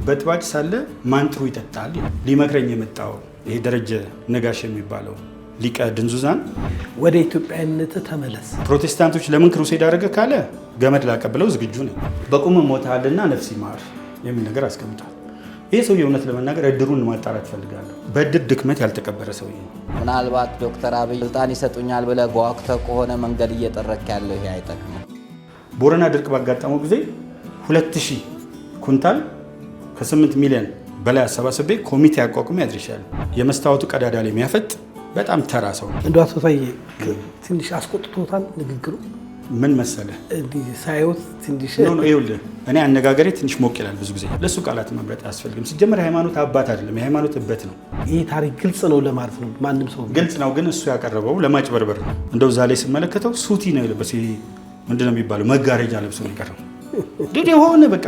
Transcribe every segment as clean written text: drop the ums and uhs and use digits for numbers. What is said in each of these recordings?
በጥባጭ ሳለ ማንጥሩ ይጠጣል ሊመክረኝ የመጣው ይሄ ደረጀ ነጋሽ የሚባለው ሊቀ ድንዙዛን ወደ ኢትዮጵያነት ተመለስ። ፕሮቴስታንቶች ለምን ክሩሴድ አደረገ ካለ ገመድ ላቀብለው ዝግጁ ነኝ። በቁም ሞታልና ነፍስ ይማር የሚል ነገር አስቀምጧል። ይሄ ሰው የእውነት ለመናገር እድሩን ማጣራት ፈልጋለሁ። በእድር ድክመት ያልተቀበረ ሰው ነው። ምናልባት ዶክተር አብይ ስልጣን ይሰጡኛል ብለህ ጓጉተህ ከሆነ መንገድ እየጠረክ ያለው ይሄ አይጠቅምም። ቦረና ድርቅ ባጋጠመው ጊዜ 2000 ኩንታል ከ8 ሚሊዮን በላይ አሰባስቤ ኮሚቴ አቋቁሜ ያድርሻለሁ። የመስታወቱ ቀዳዳ ላይ የሚያፈጥ በጣም ተራ ሰው ነው። እንደው አቶ ታዬ ትንሽ አስቆጥቶታል ንግግሩ። ምን መሰለህ ሳይወት ትንሽ ነው ይኸውልህ፣ እኔ አነጋገሬ ትንሽ ሞቅ ይላል። ብዙ ጊዜ ለሱ ቃላት መምረጥ አያስፈልግም። ሲጀመር ሃይማኖት አባት አይደለም፣ የሃይማኖት እበት ነው። ይህ ታሪክ ግልጽ ነው ለማለት ነው። ማንም ሰው ግልጽ ነው፣ ግን እሱ ያቀረበው ለማጭበርበር ነው። እንደው ዛሬ ስመለከተው ሱቲ ነው የለበሰው። ይሄ ምንድነው የሚባለው? መጋረጃ ለብሶ ነው የቀረው። እንግዲህ የሆነ በቃ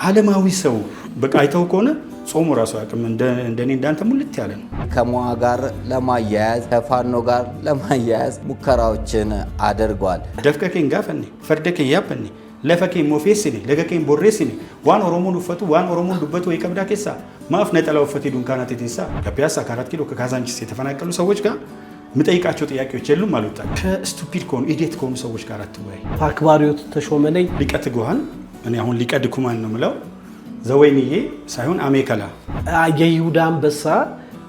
ዓለማዊ ሰው በቃ አይተው ከሆነ ጾሙ ራሱ አቅም እንደኔ እንዳንተ ሙልት ያለ ነው። ከሞዓ ጋር ለማያያዝ ከፋኖ ጋር ለማያያዝ ሙከራዎችን አድርጓል። ደፍከኬን ጋፈኔ ፈርደኬን ያፈኔ ለፈኬን ሞፌስኔ ለገኬን ቦሬስኔ ዋን ኦሮሞን ውፈቱ ዋን ኦሮሞን ዱበቱ ወይ ቀብዳ ኬሳ ማፍ ነጠላ ውፈቴ ዱንካናት ቴሳ ከፒያሳ ከ4 ኪሎ ከካዛንቺስ የተፈናቀሉ ሰዎች ጋር ምጠይቃቸው ጥያቄዎች የሉም አልወጣም። ከስቱፒድ ከሆኑ ኢዲየት ከሆኑ ሰዎች ጋር አትወያይ። አክባሪዎት ተሾመ ነኝ ሊቀ ትጉሃን እኔ አሁን ሊቀ ድኩማን ነው የምለው ዘወይንዬ ሳይሆን አሜከላ የይሁዳ አንበሳ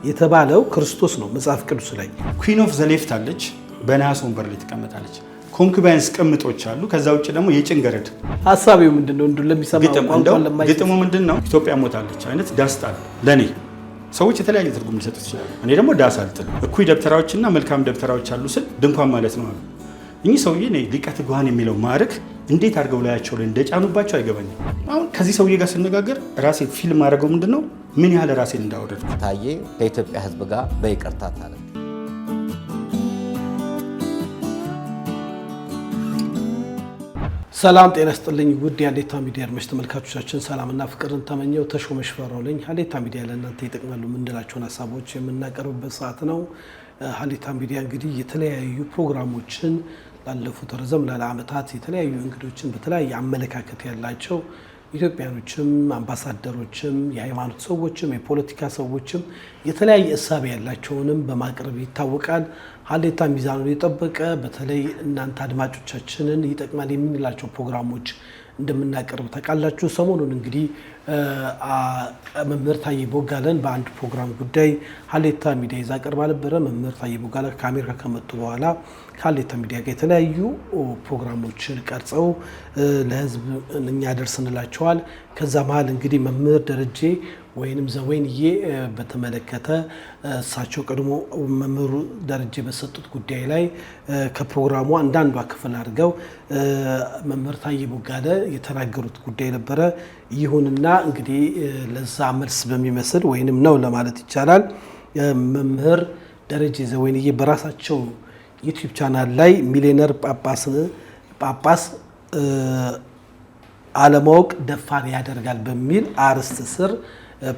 የተባለው ክርስቶስ ነው መጽሐፍ ቅዱስ ላይ። ኩዊን ኦፍ ዘ ሌፍት አለች፣ በነሐስ ወንበር ላይ ትቀመጣለች። ኮንኩባይንስ ቅምጦች አሉ። ከዛ ውጭ ደግሞ የጭንገረድ ሀሳቢው ምንድነው? እንዱ ለሚሰማው ግጥሙ ምንድነው? ኢትዮጵያ ሞታለች አይነት ዳስጣል ለኔ ሰዎች የተለያየ ትርጉም ሊሰጡት ይችላሉ። እኔ ደግሞ ዳስ አልጥልም። እኩይ ደብተራዎችና መልካም ደብተራዎች አሉ ስል ድንኳን ማለት ነው። እኚህ ሰውዬ ሊቀ ትጉሃን የሚለው ማዕረግ እንዴት አድርገው ላያቸው ላይ እንደጫኑባቸው አይገባኝም። አሁን ከዚህ ሰውዬ ጋር ስነጋገር ራሴ ፊልም አድርገው ምንድነው ምን ያህል ራሴን እንዳወረድኩ። ታዬ ከኢትዮጵያ ሕዝብ ጋር በይቅርታ ታለ። ሰላም ጤና ይስጥልኝ ውድ የሀሌታ ሚዲያ አድማጭ ተመልካቾቻችን፣ ሰላምና ፍቅርን ተመኘው ተሾመ ሽፈራው ነኝ። ሀሌታ ሚዲያ ለእናንተ ይጠቅማሉ የምንላቸውን ሀሳቦች የምናቀርብበት ሰዓት ነው። ሀሌታ ሚዲያ እንግዲህ የተለያዩ ፕሮግራሞችን ላለፉት ረዘም ላለ ዓመታት የተለያዩ እንግዶችን በተለያየ አመለካከት ያላቸው ኢትዮጵያኖችም አምባሳደሮችም የሃይማኖት ሰዎችም የፖለቲካ ሰዎችም የተለያየ እሳቤ ያላቸውንም በማቅረብ ይታወቃል። ሀሌታ ሚዛኑን የጠበቀ በተለይ እናንተ አድማጮቻችንን ይጠቅማል የምንላቸው ፕሮግራሞች እንደምናቀርብ ታውቃላችሁ። ሰሞኑን እንግዲህ መምህር ታዬ ቦጋለን በአንድ ፕሮግራም ጉዳይ ሀሌታ ሚዲያ ይዛ ቀርባ ነበረ። መምህር ታዬ ቦጋለ ከአሜሪካ ከመጡ በኋላ ከሀሌታ ሚዲያ ጋር የተለያዩ ፕሮግራሞችን ቀርጸው ለሕዝብ እኛ ደርስንላቸዋል። ከዛ መሀል እንግዲህ መምህር ደረጀ ወይንም ዘወይንዬ በተመለከተ እሳቸው ቀድሞ መምህሩ ደረጀ በሰጡት ጉዳይ ላይ ከፕሮግራሙ አንዳንዷ ክፍል አድርገው መምህር ታዬ ቦጋለ የተናገሩት ጉዳይ ነበረ። ይሁንና እንግዲህ ለዛ መልስ በሚመስል ወይንም ነው ለማለት ይቻላል መምህር ደረጀ ዘወይንዬ በራሳቸው ዩቲዩብ ቻናል ላይ ሚሊዮነር ጳጳስ አለማወቅ ደፋር ያደርጋል በሚል አርዕስት ስር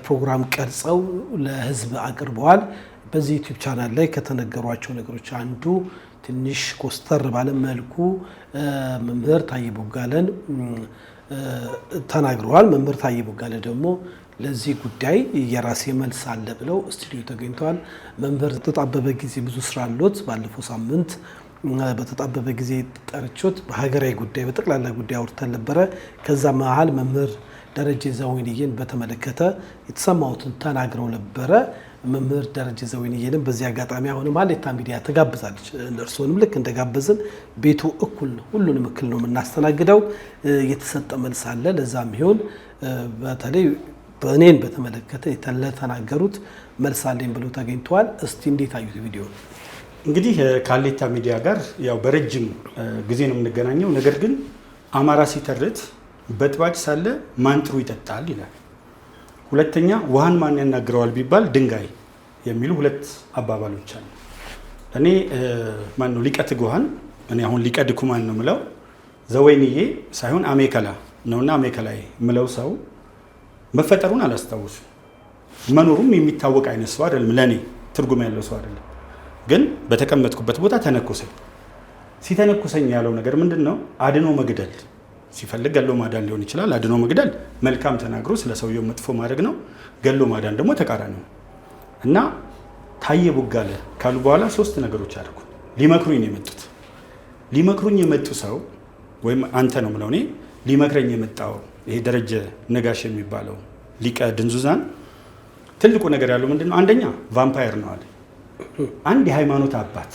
ፕሮግራም ቀርጸው ለሕዝብ አቅርበዋል። በዚህ ዩቲዩብ ቻናል ላይ ከተነገሯቸው ነገሮች አንዱ ትንሽ ኮስተር ባለ መልኩ መምህር ታዬ ቦጋለን ተናግረዋል። መምህር ታዬ ቦጋለ ደግሞ ለዚህ ጉዳይ የራሴ መልስ አለ ብለው ስቱዲዮ ተገኝተዋል። መምህር ተጣበበ ጊዜ ብዙ ስራ አሉት። ባለፈው ሳምንት በተጣበበ ጊዜ ጠርቾት በሀገራዊ ጉዳይ በጠቅላላ ጉዳይ አውርተን ነበረ። ከዛ መሀል መምህር ደረጀ ዘወይንዬን በተመለከተ የተሰማሁትን ተናግረው ነበረ። መምህር ደረጀ ዘወይንዬንም በዚህ አጋጣሚ አሁንም ሀሌታ ሚዲያ ተጋብዛለች። እነርሱንም ልክ እንደጋበዝን ቤቱ እኩል ነው፣ ሁሉንም እኩል ነው የምናስተናግደው። የተሰጠ መልስ አለ። ለዛም ይሆን በተለይ በእኔን በተመለከተ ለተናገሩት መልስ አለኝ ብለው ተገኝተዋል። እስቲ እንዴት አዩት ቪዲዮ? እንግዲህ ከሀሌታ ሚዲያ ጋር ያው በረጅም ጊዜ ነው የምንገናኘው። ነገር ግን አማራ ሲተርት በጥባጭ ሳለ ማንጥሩ ይጠጣል ይላል። ሁለተኛ ውሃን ማን ያናግረዋል ቢባል ድንጋይ የሚሉ ሁለት አባባሎች አሉ። እኔ ማን ነው ሊቀ ትጉሃን እኔ አሁን ሊቀ ድኩማን ነው የምለው ዘወይንዬ ሳይሆን አሜከላ ነውና አሜከላይ የምለው ሰው መፈጠሩን አላስታውስም። መኖሩም የሚታወቅ አይነት ሰው አይደለም። ለኔ ትርጉም ያለው ሰው አይደለም። ግን በተቀመጥኩበት ቦታ ተነኮሰኝ። ሲተነኮሰኝ ያለው ነገር ምንድነው? አድኖ መግደል ሲፈልግ ገሎ ማዳን ሊሆን ይችላል። አድኖ መግደል መልካም ተናግሮ ስለ ሰውየው መጥፎ ማድረግ ነው። ገሎ ማዳን ደግሞ ተቃራኒ ነው። እና ታየ ቦጋለ ካሉ በኋላ 3 ነገሮች አድርጉ። ሊመክሩኝ ነው የመጡት። ሊመክሩኝ የመጡ ሰው ወይም አንተ ነው የምለው እኔ ሊመክረኝ የመጣው ይሄ ደረጀ ነጋሽ የሚባለው ሊቀ ድንዙዛን ትልቁ ነገር ያለው ምንድነው? አንደኛ ቫምፓየር ነው አለ። አንድ የሃይማኖት አባት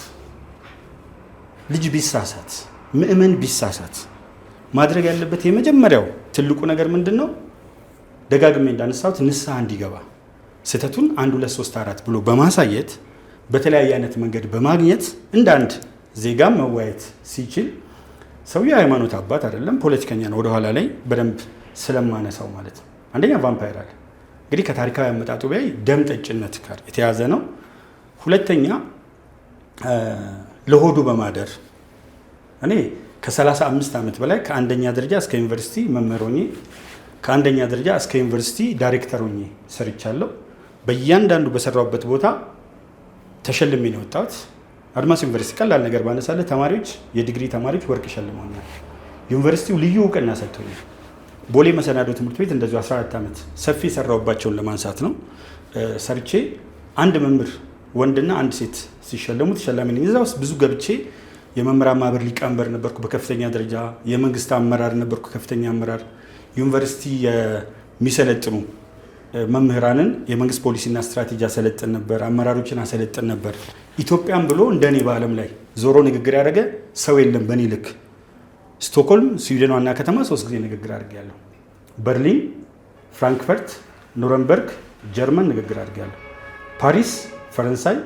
ልጅ ቢሳሳት፣ ምእመን ቢሳሳት ማድረግ ያለበት የመጀመሪያው ትልቁ ነገር ምንድነው? ደጋግሜ እንዳነሳሁት ንስሐ እንዲገባ ስህተቱን 1 2 3 4 ብሎ በማሳየት በተለያየ አይነት መንገድ በማግኘት እንደ አንድ ዜጋም መዋየት ሲችል ሰውየው የሃይማኖት አባት አይደለም፣ ፖለቲከኛ ነው። ወደኋላ ላይ በደንብ ስለማነሳው ማለት ነው። አንደኛ ቫምፓየር አለ። እንግዲህ ከታሪካዊ አመጣጡ ቢያይ ደም ጠጭነት ጋር የተያዘ ነው። ሁለተኛ ለሆዱ በማደር እኔ ከ35 ዓመት በላይ ከአንደኛ ደረጃ እስከ ዩኒቨርሲቲ መምህር ሆኜ ከአንደኛ ደረጃ እስከ ዩኒቨርሲቲ ዳይሬክተር ሆኜ ሰርቻለሁ። በእያንዳንዱ በሰራሁበት ቦታ ተሸልሜ ነው የወጣሁት። አድማስ ዩኒቨርሲቲ ቀላል ነገር ባነሳለ ተማሪዎች የዲግሪ ተማሪዎች ወርቅ ሸልመውኛል። ዩኒቨርሲቲው ልዩ እውቅና ሰጥቶኛል። ቦሌ መሰናዶ ትምህርት ቤት እንደዚሁ 14 ዓመት ሰፊ የሰራሁባቸውን ለማንሳት ነው ሰርቼ አንድ መምህር ወንድና አንድ ሴት ሲሸለሙ ተሸላሚ ነኝ። እዛ ውስጥ ብዙ ገብቼ የመምህራን ማህበር ሊቀመንበር ነበርኩ በከፍተኛ ደረጃ፣ የመንግስት አመራር ነበርኩ ከፍተኛ አመራር፣ ዩኒቨርሲቲ የሚሰለጥኑ መምህራንን የመንግስት ፖሊሲና ስትራቴጂ አሰለጥን ነበር፣ አመራሮችን አሰለጥን ነበር። ኢትዮጵያን ብሎ እንደኔ በዓለም ላይ ዞሮ ንግግር ያደረገ ሰው የለም በእኔ ልክ። ስቶክሆልም ስዊድን ዋና ከተማ 3 ጊዜ ንግግር አድርጌያለሁ። በርሊን፣ ፍራንክፈርት፣ ኑረምበርግ ጀርመን ንግግር አድርጌያለሁ። ፓሪስ ፈረንሳይ፣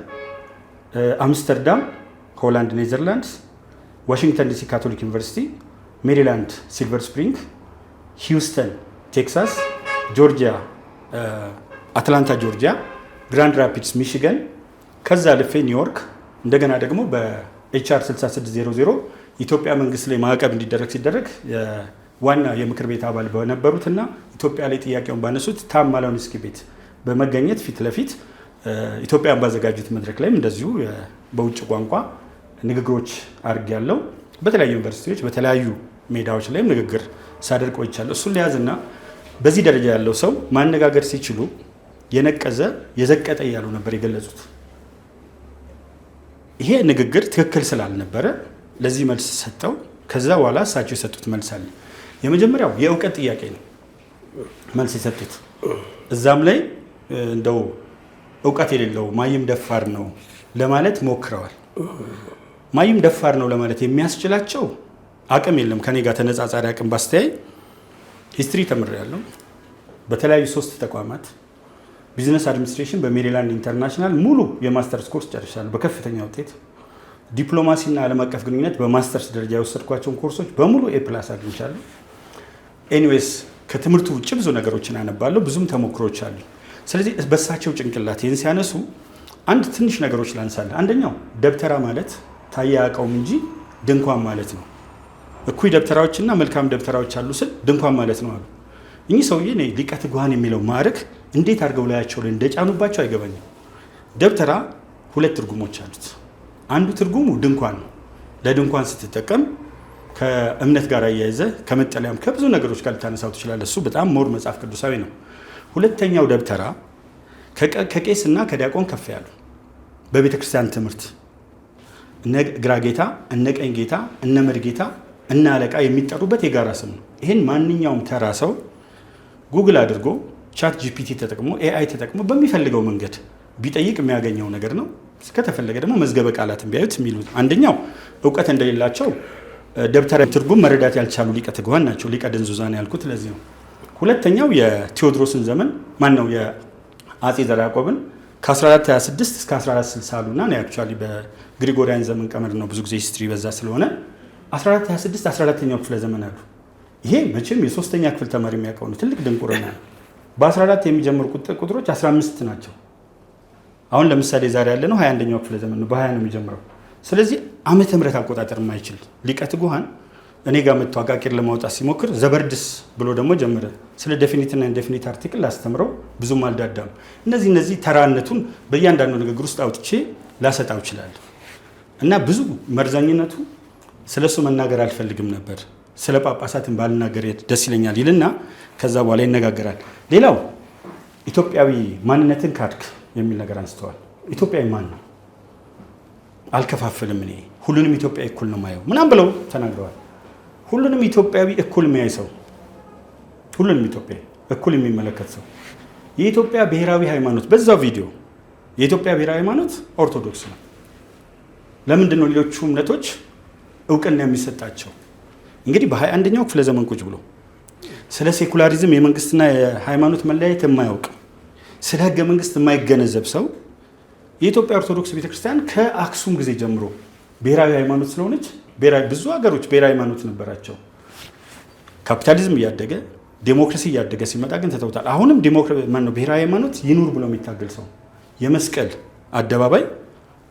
አምስተርዳም ሆላንድ ኔዘርላንድስ፣ ዋሽንግተን ዲሲ ካቶሊክ ዩኒቨርሲቲ፣ ሜሪላንድ ሲልቨር ስፕሪንግ፣ ሂውስተን ቴክሳስ፣ ጆርጂያ አትላንታ ጆርጂያ፣ ግራንድ ራፒድስ ሚሽገን፣ ከዛ ልፌ ኒውዮርክ፣ እንደገና ደግሞ በኤችአር 6600 ኢትዮጵያ መንግስት ላይ ማዕቀብ እንዲደረግ ሲደረግ ዋና የምክር ቤት አባል በነበሩትና ኢትዮጵያ ላይ ጥያቄውን ባነሱት ታም ማሊኖውስኪ ቤት በመገኘት ፊት ለፊት ኢትዮጵያን ባዘጋጁት መድረክ ላይም እንደዚሁ በውጭ ቋንቋ ንግግሮች አድርጌያለሁ። በተለያዩ ዩኒቨርሲቲዎች በተለያዩ ሜዳዎች ላይም ንግግር ሳደርግ ቆይቻለሁ። እሱን ለያዝና በዚህ ደረጃ ያለው ሰው ማነጋገር ሲችሉ የነቀዘ የዘቀጠ እያሉ ነበር የገለጹት። ይሄ ንግግር ትክክል ስላልነበረ ለዚህ መልስ ሰጠው። ከዛ በኋላ እሳቸው የሰጡት መልስ አለ። የመጀመሪያው የእውቀት ጥያቄ ነው መልስ የሰጡት። እዛም ላይ እንደው እውቀት የሌለው ማይም ደፋር ነው ለማለት ሞክረዋል። ማይም ደፋር ነው ለማለት የሚያስችላቸው አቅም የለም። ከኔ ጋር ተነጻጻሪ አቅም ባስተያይ ሂስትሪ ተምሬያለሁ። በተለያዩ 3 ተቋማት ቢዝነስ አድሚኒስትሬሽን በሜሪላንድ ኢንተርናሽናል ሙሉ የማስተርስ ኮርስ ጨርሻለሁ በከፍተኛ ውጤት። ዲፕሎማሲና ዓለም አቀፍ ግንኙነት በማስተርስ ደረጃ የወሰድኳቸውን ኮርሶች በሙሉ ኤፕላስ አግኝቻለሁ። ኤኒዌይስ ከትምህርቱ ውጭ ብዙ ነገሮችን አነባለሁ፣ ብዙም ተሞክሮች አሉ። ስለዚህ በሳቸው ጭንቅላት ይህን ሲያነሱ አንድ ትንሽ ነገሮች ላንሳለ። አንደኛው ደብተራ ማለት ታየ አያውቀውም እንጂ ድንኳን ማለት ነው። እኩይ ደብተራዎችና መልካም ደብተራዎች አሉ ስል ድንኳን ማለት ነው አሉ። እኚህ ሰውዬ ሊቀ ትጉሃን የሚለው ማዕረግ እንዴት አድርገው ላያቸው ላይ እንደጫኑባቸው አይገባኝም። ደብተራ 2 ትርጉሞች አሉት። አንዱ ትርጉሙ ድንኳን ነው። ለድንኳን ስትጠቀም ከእምነት ጋር አያይዘ ከመጠለያም ከብዙ ነገሮች ጋር ልታነሳው ትችላለህ። እሱ በጣም ሞር መጽሐፍ ቅዱሳዊ ነው። ሁለተኛው ደብተራ ከቄስና ከዲያቆን ከፍ ያሉ በቤተ ክርስቲያን ትምህርት እነ ግራ ጌታ፣ እነ ቀኝ ጌታ፣ እነ መድ ጌታ፣ እነ አለቃ የሚጠሩበት የጋራ ስም ነው። ይህን ማንኛውም ተራ ሰው ጉግል አድርጎ ቻት ጂፒቲ ተጠቅሞ ኤአይ ተጠቅሞ በሚፈልገው መንገድ ቢጠይቅ የሚያገኘው ነገር ነው። ከተፈለገ ደግሞ መዝገበ ቃላትን ቢያዩት የሚሉት አንደኛው እውቀት እንደሌላቸው ደብተራ ትርጉም መረዳት ያልቻሉ ሊቀ ትጉሃን ናቸው። ሊቀ ድንዙዛን ያልኩት ለዚህ ነው። ሁለተኛው የቴዎድሮስን ዘመን ማነው የአጼ ዘርዓ ያዕቆብን ከ1426 እስከ 1460 አሉና ነው አክቹአሊ በግሪጎሪያን ዘመን ቀመር ነው። ብዙ ጊዜ ሂስትሪ በዛ ስለሆነ 1426 14ኛው ክፍለ ዘመን አሉ። ይሄ መቼም የ3ኛ ክፍል ተማሪ የሚያውቀው ነው። ትልቅ ድንቁርና ነው። በ14 የሚጀምሩ ቁጥሮች 15 ናቸው። አሁን ለምሳሌ ዛሬ ያለ ነው 21ኛው ክፍለ ዘመን ነው። በ20 ነው የሚጀምረው። ስለዚህ ዓመተ ምህረት አቆጣጠር የማይችል ሊቀ ትጉሃን እኔ ጋር መጥቶ አቃቂር ለማውጣት ሲሞክር ዘበርድስ ብሎ ደግሞ ጀመረ። ስለ ዴፊኒትና ኢንዴፊኒት አርቲክል አስተምረው ብዙም አልዳዳም። እነዚህ ተራነቱን በእያንዳንዱ ንግግር ውስጥ አውጥቼ ላሰጣው ይችላል እና ብዙ መርዛኝነቱ ስለሱ መናገር አልፈልግም ነበር። ስለ ጳጳሳትን ባልናገር ደስ ይለኛል ይልና ከዛ በኋላ ይነጋገራል። ሌላው ኢትዮጵያዊ ማንነትን ካድክ የሚል ነገር አንስተዋል። ኢትዮጵያዊ ማን ነው? አልከፋፍልም፣ እኔ ሁሉንም ኢትዮጵያዊ እኩል ነው ማየው ምናምን ብለው ተናግረዋል። ሁሉንም ኢትዮጵያዊ እኩል የሚያይ ሰው፣ ሁሉንም ኢትዮጵያዊ እኩል የሚመለከት ሰው የኢትዮጵያ ብሔራዊ ሃይማኖት በዛው ቪዲዮ የኢትዮጵያ ብሔራዊ ሃይማኖት ኦርቶዶክስ ነው። ለምንድን ነው ሌሎቹ እምነቶች እውቅና የሚሰጣቸው? እንግዲህ በ21ኛው ክፍለ ዘመን ቁጭ ብሎ ስለ ሴኩላሪዝም የመንግስትና የሃይማኖት መለያየት የማያውቅ ስለ ህገ መንግስት የማይገነዘብ ሰው የኢትዮጵያ ኦርቶዶክስ ቤተክርስቲያን ከአክሱም ጊዜ ጀምሮ ብሔራዊ ሃይማኖት ስለሆነች ብዙ ሀገሮች ብሔራዊ ሃይማኖት ነበራቸው። ካፒታሊዝም እያደገ ዴሞክራሲ እያደገ ሲመጣ ግን ተተውታል። አሁንም ብሔራዊ ሃይማኖት ይኑር ብሎ የሚታገል ሰው የመስቀል አደባባይ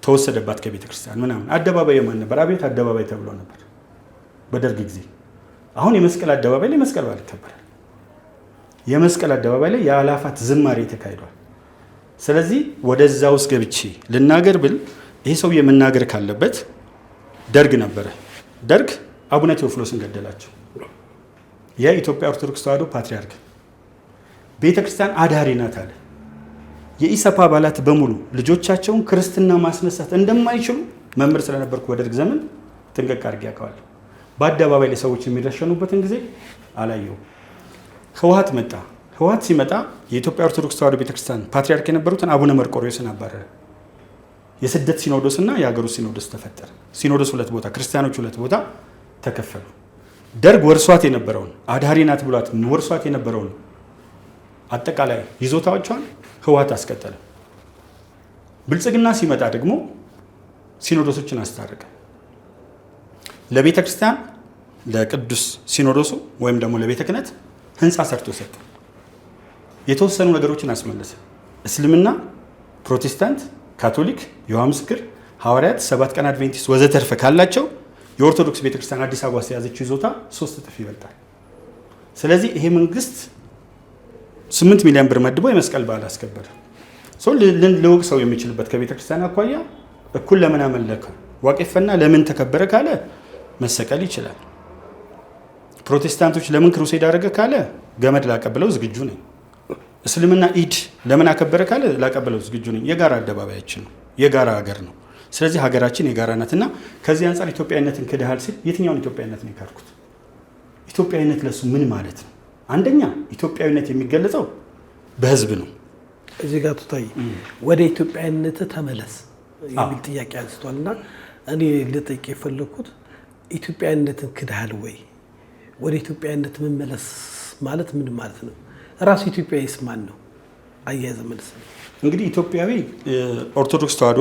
ተወሰደባት ከቤተ ክርስቲያን ምናምን። አደባባይ የማን ነበር? አብዮት አደባባይ ተብሎ ነበር በደርግ ጊዜ። አሁን የመስቀል አደባባይ ላይ መስቀል በዓል ይከበራል። የመስቀል አደባባይ ላይ የአላፋት ዝማሬ ተካሂዷል። ስለዚህ ወደዛ ውስጥ ገብቼ ልናገር ብል ይሄ ሰውዬ መናገር ካለበት ደርግ ነበረ። ደርግ አቡነ ቴዎፍሎስን ገደላቸው። የኢትዮጵያ ኦርቶዶክስ ተዋሕዶ ፓትርያርክ ቤተ ክርስቲያን አዳሪ ናት አለ። የኢሰፓ አባላት በሙሉ ልጆቻቸውን ክርስትና ማስነሳት እንደማይችሉ መምህር ስለነበርኩ በደርግ ዘመን ጥንቅቅ አድርጌ ያውቀዋለሁ። በአደባባይ ላይ ሰዎች የሚረሸኑበትን ጊዜ አላየው። ህወሓት መጣ። ህወሓት ሲመጣ የኢትዮጵያ ኦርቶዶክስ ተዋሕዶ ቤተክርስቲያን ፓትርያርክ የነበሩትን አቡነ መርቆሬዎስን አባረረ። የስደት ሲኖዶስና የሀገሩ ሲኖዶስ ተፈጠረ። ሲኖዶስ ሁለት ቦታ፣ ክርስቲያኖች ሁለት ቦታ ተከፈሉ። ደርግ ወርሷት የነበረውን አድሃሪ ናት ብሏት ወርሷት የነበረውን አጠቃላይ ይዞታዎቿን ህወሓት አስቀጠለ። ብልጽግና ሲመጣ ደግሞ ሲኖዶሶችን አስታረቀ። ለቤተ ክርስቲያን ለቅዱስ ሲኖዶሱ ወይም ደግሞ ለቤተ ክህነት ህንፃ ሰርቶ ሰጠ። የተወሰኑ ነገሮችን አስመለሰ። እስልምና፣ ፕሮቴስታንት፣ ካቶሊክ፣ የውሃ ምስክር፣ ሐዋርያት፣ ሰባት ቀን አድቬንቲስት ወዘተርፈ ካላቸው የኦርቶዶክስ ቤተክርስቲያን አዲስ አበባ የያዘችው ይዞታ 3 እጥፍ ይበልጣል። ስለዚህ ይሄ መንግስት 8 ሚሊዮን ብር መድቦ የመስቀል በዓል አስከበረ። ልውቅ ሰው የሚችልበት ከቤተክርስቲያን አኳያ እኩል ለምን አመለከ ዋቄፈና ለምን ተከበረ ካለ መሰቀል ይችላል። ፕሮቴስታንቶች ለምን ክሩሴድ አደረገ ካለ ገመድ ላቀብለው ዝግጁ ነኝ። እስልምና ኢድ ለምን አከበረ ካለ ላቀብለው ዝግጁ ነኝ። የጋራ አደባባያችን ነው፣ የጋራ ሀገር ነው። ስለዚህ ሀገራችን የጋራ ናትና ከዚህ አንጻር ኢትዮጵያዊነትን ክደሃል ሲል የትኛውን ኢትዮጵያዊነት ነው የካድኩት? ኢትዮጵያዊነት ለሱ ምን ማለት ነው? አንደኛ ኢትዮጵያዊነት የሚገለጸው በህዝብ ነው። እዚህ ጋር ትታይ ወደ ኢትዮጵያዊነት ተመለስ የሚል ጥያቄ አንስቷል እና እኔ ልጠይቅ የፈለኩት ኢትዮጵያዊነትን ክደሃል ወይ? ወደ ኢትዮጵያዊነት መመለስ ማለት ምን ማለት ነው? ራሱ ኢትዮጵያዊስ ማን ነው? አያይዘ መልስ። እንግዲህ ኢትዮጵያዊ ኦርቶዶክስ ተዋሕዶ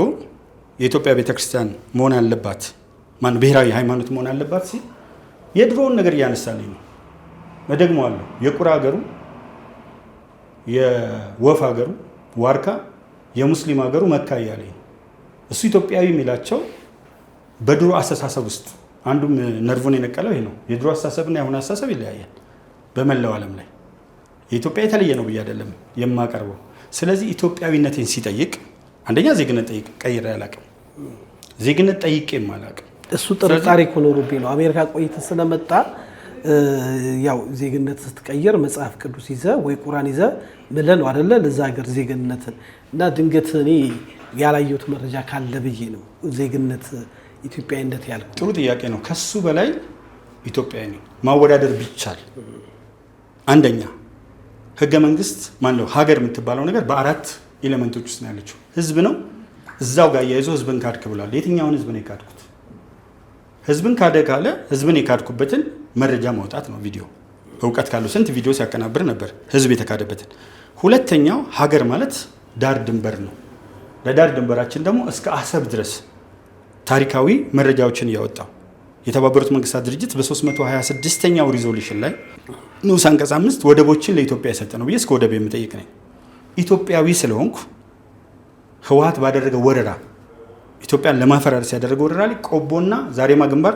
የኢትዮጵያ ቤተክርስቲያን መሆን አለባት፣ ማን ብሔራዊ ሃይማኖት መሆን አለባት ሲል የድሮውን ነገር እያነሳልኝ ነው። እደግመዋለሁ። የቁራ ሀገሩ፣ የወፍ ሀገሩ ዋርካ፣ የሙስሊም ሀገሩ መካ እያለኝ ነው። እሱ ኢትዮጵያዊ የሚላቸው በድሮ አስተሳሰብ ውስጥ አንዱም ነርቮን የነቀለው ይሄ ነው። የድሮ አስተሳሰብና የአሁኑ አስተሳሰብ ይለያያል በመላው ዓለም ላይ። የኢትዮጵያ የተለየ ነው ብዬ አይደለም የማቀርበው። ስለዚህ ኢትዮጵያዊነቴን ሲጠይቅ አንደኛ ዜግነት ጠይቅ ቀይሬ አላውቅም። ዜግነት ጠይቄም አላውቅም። እሱ ጥርጣሬ እኮ ኖሮብኝ ነው። አሜሪካ ቆይተህ ስለመጣ ያው ዜግነት ስትቀይር መጽሐፍ ቅዱስ ይዘህ ወይ ቁራን ይዘህ ምለን ነው አይደለ? ለዛ ሀገር ዜግነትን እና ድንገት እኔ ያላየሁት መረጃ ካለ ብዬ ነው ዜግነት ኢትዮጵያዊነት ያልኩ። ጥሩ ጥያቄ ነው። ከሱ በላይ ኢትዮጵያዊ ነኝ ማወዳደር ቢቻል አንደኛ ህገ መንግስት ማነው ሀገር የምትባለው ነገር በ4 ኤሌመንቶች ውስጥ ነው ያለችው። ህዝብ ነው። እዛው ጋር ያይዞ ህዝብን ካድክ ብሏል። የትኛውን ህዝብ ነው የካድኩት? ህዝብን ካደ ካለ ህዝብን የካድኩበትን መረጃ ማውጣት ነው። ቪዲዮ እውቀት ካለው ስንት ቪዲዮ ሲያቀናብር ነበር ህዝብ የተካደበትን። ሁለተኛው ሀገር ማለት ዳር ድንበር ነው። ለዳር ድንበራችን ደግሞ እስከ አሰብ ድረስ ታሪካዊ መረጃዎችን እያወጣው የተባበሩት መንግስታት ድርጅት በ326ኛው ሪዞሉሽን ላይ ንዑስ አንቀጽ 5 ወደቦችን ለኢትዮጵያ የሰጠ ነው ብዬ እስከ ወደብ የምጠይቅ ነኝ። ኢትዮጵያዊ ስለሆንኩ ህወሓት ባደረገ ወረራ ኢትዮጵያን ለማፈራረስ ያደረገው ወረራ ላይ ቆቦና ዛሬማ ግንባር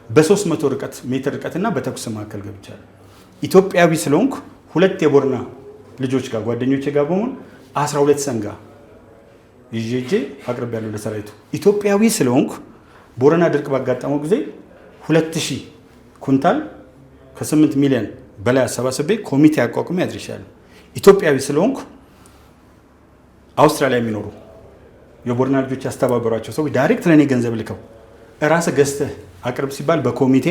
በ300 ሜትር ርቀትና በተኩስ መካከል ገብቻለሁ። ኢትዮጵያዊ ስለሆንኩ 2 የቦርና ልጆች ጋር ጓደኞቼ ጋር በመሆን 12 ሰንጋ ይዤ አቅርቤያለሁ ለሰራዊቱ። ኢትዮጵያዊ ስለሆንኩ ቦረና ድርቅ ባጋጠመው ጊዜ 2000 ኩንታል ከ8 ሚሊዮን በላይ አሰባስቤ ኮሚቴ አቋቁሜ አድርሻለሁ። ኢትዮጵያዊ ስለሆንኩ አውስትራሊያ የሚኖሩ የቦረና ልጆች ያስተባበሯቸው ሰዎች ዳይሬክት ለእኔ ገንዘብ ልከው እራስህ ገዝተህ አቅርብ ሲባል በኮሚቴ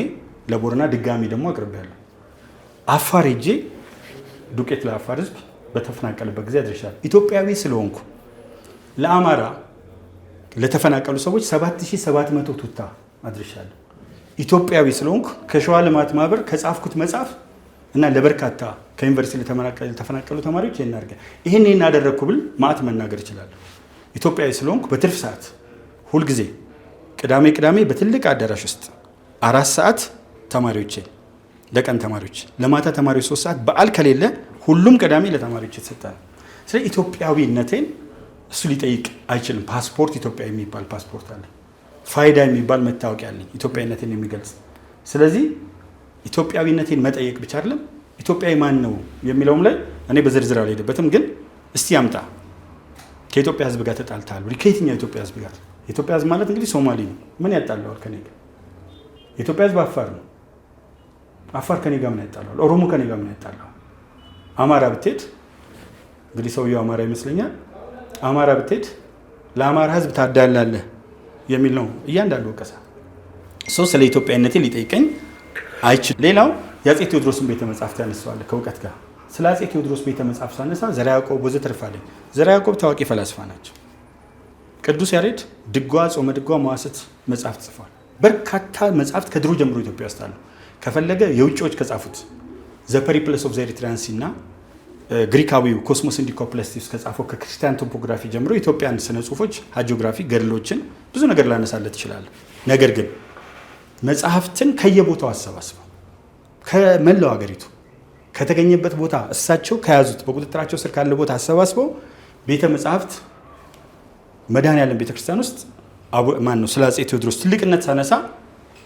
ለቦረና ድጋሚ ደግሞ አቅርቤያለሁ። አፋር ሄጄ ዱቄት ለአፋር ህዝብ በተፈናቀለበት ጊዜ አድርሻለሁ። ኢትዮጵያዊ ስለሆንኩ ለአማራ ለተፈናቀሉ ሰዎች 7700 ቱታ አድርሻለሁ። ኢትዮጵያዊ ስለሆንኩ ከሸዋ ልማት ማህበር ከጻፍኩት መጽሐፍ እና ለበርካታ ከዩኒቨርሲቲ ለተፈናቀሉ ተማሪዎች ይህን አደረግኩ ብል ማዕት መናገር እችላለሁ። ኢትዮጵያዊ ስለሆንኩ በትርፍ ሰዓት ሁልጊዜ ቅዳሜ በትልቅ አዳራሽ ውስጥ 4 ሰዓት ተማሪዎቼ ለቀን ተማሪዎች ለማታ ተማሪዎች 3 ሰዓት በዓል ከሌለ ሁሉም ቅዳሜ ለተማሪዎች የተሰጠ ነው። ስለዚህ ኢትዮጵያዊነቴን እሱ ሊጠይቅ አይችልም። ፓስፖርት ኢትዮጵያዊ የሚባል ፓስፖርት አለ። ፋይዳ የሚባል መታወቂያ አለኝ ኢትዮጵያዊነቴን የሚገልጽ። ስለዚህ ኢትዮጵያዊነቴን መጠየቅ ብቻ አይደለም ኢትዮጵያዊ ማን ነው የሚለውም ላይ እኔ በዝርዝር አልሄድበትም። ግን እስቲ ያምጣ ከኢትዮጵያ ህዝብ ጋር ተጣልታል። ከየትኛው የኢትዮጵያ ህዝብ ጋር? የኢትዮጵያ ህዝብ ማለት እንግዲህ ሶማሌ ነው። ምን ያጣለዋል ከኔ ጋር? የኢትዮጵያ ህዝብ አፋር ነው። አፋር ከኔ ጋር ምን ያጣለዋል? ኦሮሞ ከኔ ጋር ምን ያጣለዋል? አማራ ብትሄድ እንግዲህ ሰውየው አማራ ይመስለኛል። አማራ ብትሄድ ለአማራ ህዝብ ታዳላለህ የሚል ነው እያንዳንዱ ወቀሳ። ሰው ስለ ኢትዮጵያዊነቴ ሊጠይቀኝ አይችልም። ሌላው የአፄ ቴዎድሮስን ቤተ መጻሕፍት ያነሳዋል ከእውቀት ጋር። ስለ አፄ ቴዎድሮስ ቤተ መጻሕፍት ሳነሳ ዘርዓ ያዕቆብ ወዘተርፈ አለኝ። ዘርዓ ያዕቆብ ታዋቂ ፈላስፋ ናቸው። ቅዱስ ያሬድ ድጓ፣ ጾመ ድጓ፣ መዋሥዕት መጽሐፍት ጽፏል። በርካታ መጽሐፍት ከድሮ ጀምሮ ኢትዮጵያ ውስጥ አሉ። ከፈለገ የውጭዎች ከጻፉት ዘ ፐሪፕለስ ኦፍ ዘ ኤሪትሪያን ሲ እና ግሪካዊው ኮስሞስ ኢንዲኮፕለስቲቭስ ከጻፈው ከክርስቲያን ቶፖግራፊ ጀምሮ ኢትዮጵያን ስነ ጽሁፎች፣ ሃጂኦግራፊ፣ ገድሎችን ብዙ ነገር ላነሳለት ይችላል። ነገር ግን መጽሐፍትን ከየቦታው አሰባስበው ከመላው ሀገሪቱ ከተገኘበት ቦታ እሳቸው ከያዙት በቁጥጥራቸው ስር ካለ ቦታ አሰባስበው ቤተ መጽሐፍት መድኃኔዓለም ቤተክርስቲያን ውስጥ ማን ነው ስለ አፄ ቴዎድሮስ ትልቅነት ሳነሳ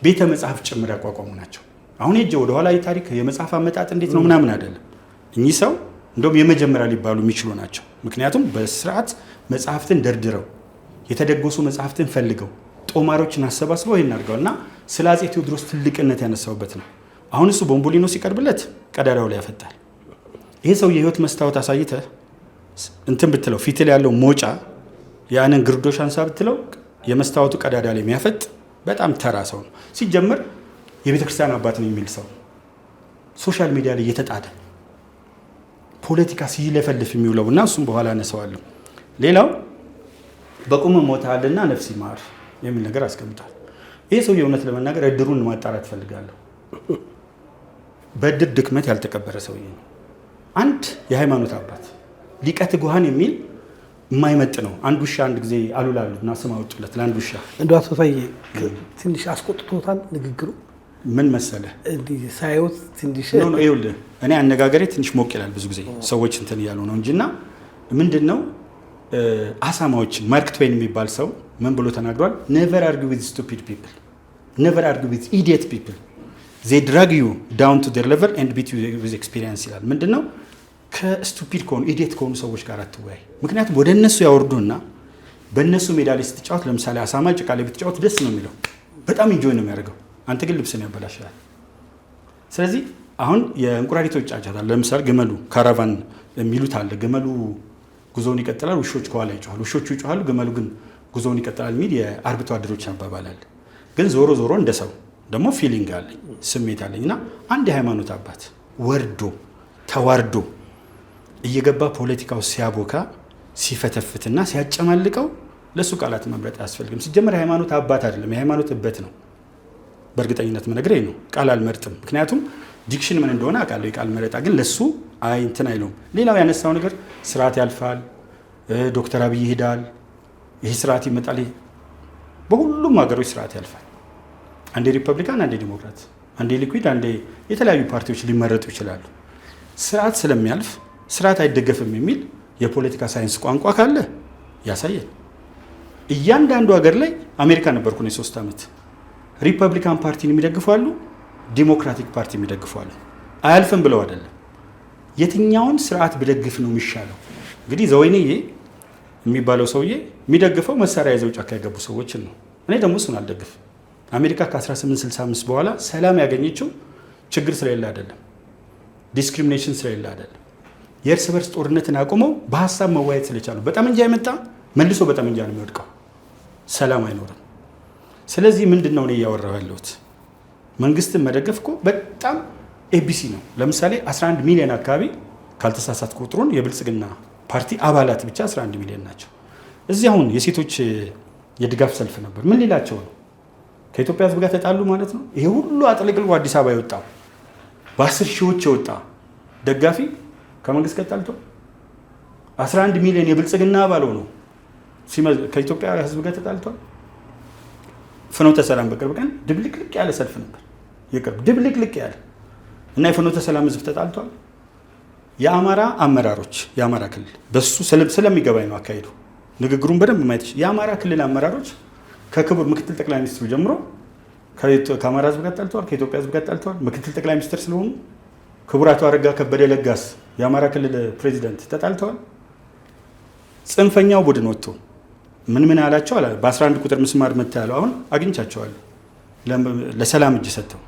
ቤተ መጽሐፍት ጭምር ያቋቋሙ ናቸው። አሁን ሄጄ ወደኋላ የታሪክ የመጽሐፍ አመጣጥ እንዴት ነው ምናምን አይደለም። እኚህ ሰው እንደውም የመጀመሪያ ሊባሉ የሚችሉ ናቸው። ምክንያቱም በስርዓት መጽሐፍትን ደርድረው የተደጎሱ መጽሐፍትን ፈልገው ጦማሮችን አሰባስበው ይህን አድርገው እና ስለ አፄ ቴዎድሮስ ትልቅነት ያነሳውበት ነው። አሁን እሱ ቦምቦሊኖ ሲቀርብለት ቀዳዳው ላይ ያፈጣል። ይሄ ሰው የህይወት መስታወት አሳይተህ እንትን ብትለው ፊት ላይ ያለው ሞጫ ያንን ግርዶሽ አንሳ ብትለው የመስታወቱ ቀዳዳ ላይ የሚያፈጥ በጣም ተራ ሰው ነው። ሲጀምር የቤተ ክርስቲያን አባት ነው የሚል ሰው ሶሻል ሚዲያ ላይ እየተጣደ ፖለቲካ ሲለፈልፍ የሚውለው እና እሱም በኋላ አነሳዋለሁ። ሌላው በቁም ሞታልና ነፍስ ይማር የሚል ነገር አስቀምጧል። ይሄ ሰው የእውነት ለመናገር እድሩን ማጣራት ፈልጋለሁ። በእድር ድክመት ያልተቀበረ ሰውዬ ነው። አንድ የሃይማኖት አባት ሊቀ ትጉሃን የሚል የማይመጥ ነው። አንድ ውሻ አንድ ጊዜ አሉላሉና ስም አወጡለት ለአንድ ውሻ። እንደው አቶ ታዬ ትንሽ አስቆጥቶታል ንግግሩ። ምን መሰለህ እንዲህ ሳይወት ትንሽ ነው ይኸውልህ፣ እኔ አነጋገሬ ትንሽ ሞቅ ይላል ብዙ ጊዜ ሰዎች እንትን እያሉ ነው እንጂና ምንድን ነው አሳማዎችን ማርክ ትዌን የሚባል ሰው ምን ብሎ ተናግሯል? ኔቨር አርጊው ዊዝ ስቱፒድ ፒፕል ኔቨር አርጊው ዊዝ ኢዲየት ፒፕል ዜይ ድራግ ዩ ዳውን ቱ ዴር ሌቨል ኤንድ ቢት ዩ ዊዝ ኤክስፒሪየንስ ይላል። ምንድን ነው ከስቱፒድ ከሆኑ ኢዲየት ከሆኑ ሰዎች ጋር አትወያይ። ምክንያቱም ወደ እነሱ ያወርዱና በእነሱ ሜዳ ላይ ስትጫወት፣ ለምሳሌ አሳማ ጭቃ ላይ ብትጫወት ደስ ነው የሚለው፣ በጣም ኢንጆይ ነው የሚያደርገው። አንተ ግን ልብስን ያበላሻል። ስለዚህ አሁን የእንቁራሪቶች ጫጫታ ለምሳሌ ግመሉ ካራቫን የሚሉት አለ። ግመሉ ጉዞውን ይቀጥላል፣ ውሾች ከኋላ ይጮኻሉ። ውሾቹ ይጮኻሉ፣ ግመሉ ግን ጉዞውን ይቀጥላል የሚል የአርብቶ አደሮች አባባል አለ። ግን ዞሮ ዞሮ እንደ ሰው ደግሞ ፊሊንግ አለኝ፣ ስሜት አለኝ እና አንድ የሃይማኖት አባት ወርዶ ተዋርዶ እየገባ ፖለቲካው ሲያቦካ ሲፈተፍትና ሲያጨማልቀው ለእሱ ቃላት መምረጥ አያስፈልግም። ሲጀመር የሃይማኖት አባት አይደለም፣ የሃይማኖት እበት ነው። በእርግጠኝነት መነግረኝ ነው። ቃል አልመርጥም፣ ምክንያቱም ዲክሽን ምን እንደሆነ አውቃለሁ። የቃል መረጣ ግን ለሱ እንትን አይለውም። ሌላው ያነሳው ነገር ስርዓት ያልፋል፣ ዶክተር አብይ ይሄዳል፣ ይህ ስርዓት ይመጣል። በሁሉም ሀገሮች ስርዓት ያልፋል። አንዴ ሪፐብሊካን፣ አንዴ ዲሞክራት፣ አንዴ ሊኩዊድ፣ አንዴ የተለያዩ ፓርቲዎች ሊመረጡ ይችላሉ። ስርዓት ስለሚያልፍ ስርዓት አይደገፍም የሚል የፖለቲካ ሳይንስ ቋንቋ ካለ ያሳየን። እያንዳንዱ ሀገር ላይ አሜሪካ ነበርኩ ነው 3 ዓመት ሪፐብሊካን ፓርቲን የሚደግፋሉ፣ ዲሞክራቲክ ፓርቲ የሚደግፋሉ። አያልፍም ብለው አይደለም። የትኛውን ስርዓት ብደግፍ ነው የሚሻለው? እንግዲህ ዘወይንዬ የሚባለው ሰውዬ የሚደግፈው መሳሪያ ይዘው ጫካ የገቡ ሰዎችን ነው። እኔ ደግሞ እሱን አልደግፍ። አሜሪካ ከ1865 በኋላ ሰላም ያገኘችው ችግር ስለሌለ አይደለም፣ ዲስክሪሚኔሽን ስለሌለ አይደለም። የእርስ በርስ ጦርነትን አቁመው በሀሳብ መዋየት ስለቻሉ በጠመንጃ የመጣ መልሶ በጠመንጃ ነው የሚወድቀው፣ ሰላም አይኖርም። ስለዚህ ምንድን ነው እኔ እያወራሁ ያለሁት? መንግስትን መደገፍ እኮ በጣም ኤቢሲ ነው። ለምሳሌ 11 ሚሊዮን አካባቢ ካልተሳሳት ቁጥሩን የብልጽግና ፓርቲ አባላት ብቻ 11 ሚሊዮን ናቸው። እዚህ አሁን የሴቶች የድጋፍ ሰልፍ ነበር። ምን ሊላቸው ነው? ከኢትዮጵያ ሕዝብ ጋር ተጣሉ ማለት ነው? ይሄ ሁሉ አጥልቅልቆ አዲስ አበባ የወጣው በ10 ሺዎች የወጣ ደጋፊ ከመንግስት ጋር ተጣልቶ 11 ሚሊዮን የብልጽግና አባል ሆኖ ከኢትዮጵያ ሕዝብ ጋር ተጣልቷል። ፍኖተ ሰላም በቅርብ ቀን ድብልቅልቅ ያለ ሰልፍ ነበር። የቅርብ ድብልቅልቅ ያለ እና የፍኖተ ሰላም ሕዝብ ተጣልቷል። የአማራ አመራሮች የአማራ ክልል በሱ ስለሚገባኝ ነው አካሄዱ፣ ንግግሩን በደንብ ማየት። የአማራ ክልል አመራሮች ከክቡር ምክትል ጠቅላይ ሚኒስትሩ ጀምሮ ከአማራ ሕዝብ ጋር ተጣልተዋል፣ ከኢትዮጵያ ሕዝብ ጋር ተጣልተዋል። ምክትል ጠቅላይ ሚኒስትር ስለሆኑ ክቡር አቶ አረጋ ከበደ ለጋስ የአማራ ክልል ፕሬዚደንት ተጣልተዋል። ጽንፈኛው ቡድን ወጥቶ ምን አላቸው? በ11 ቁጥር ምስማር መታ ያለው አሁን አግኝቻቸዋለሁ። ለሰላም እጅ ሰጥተው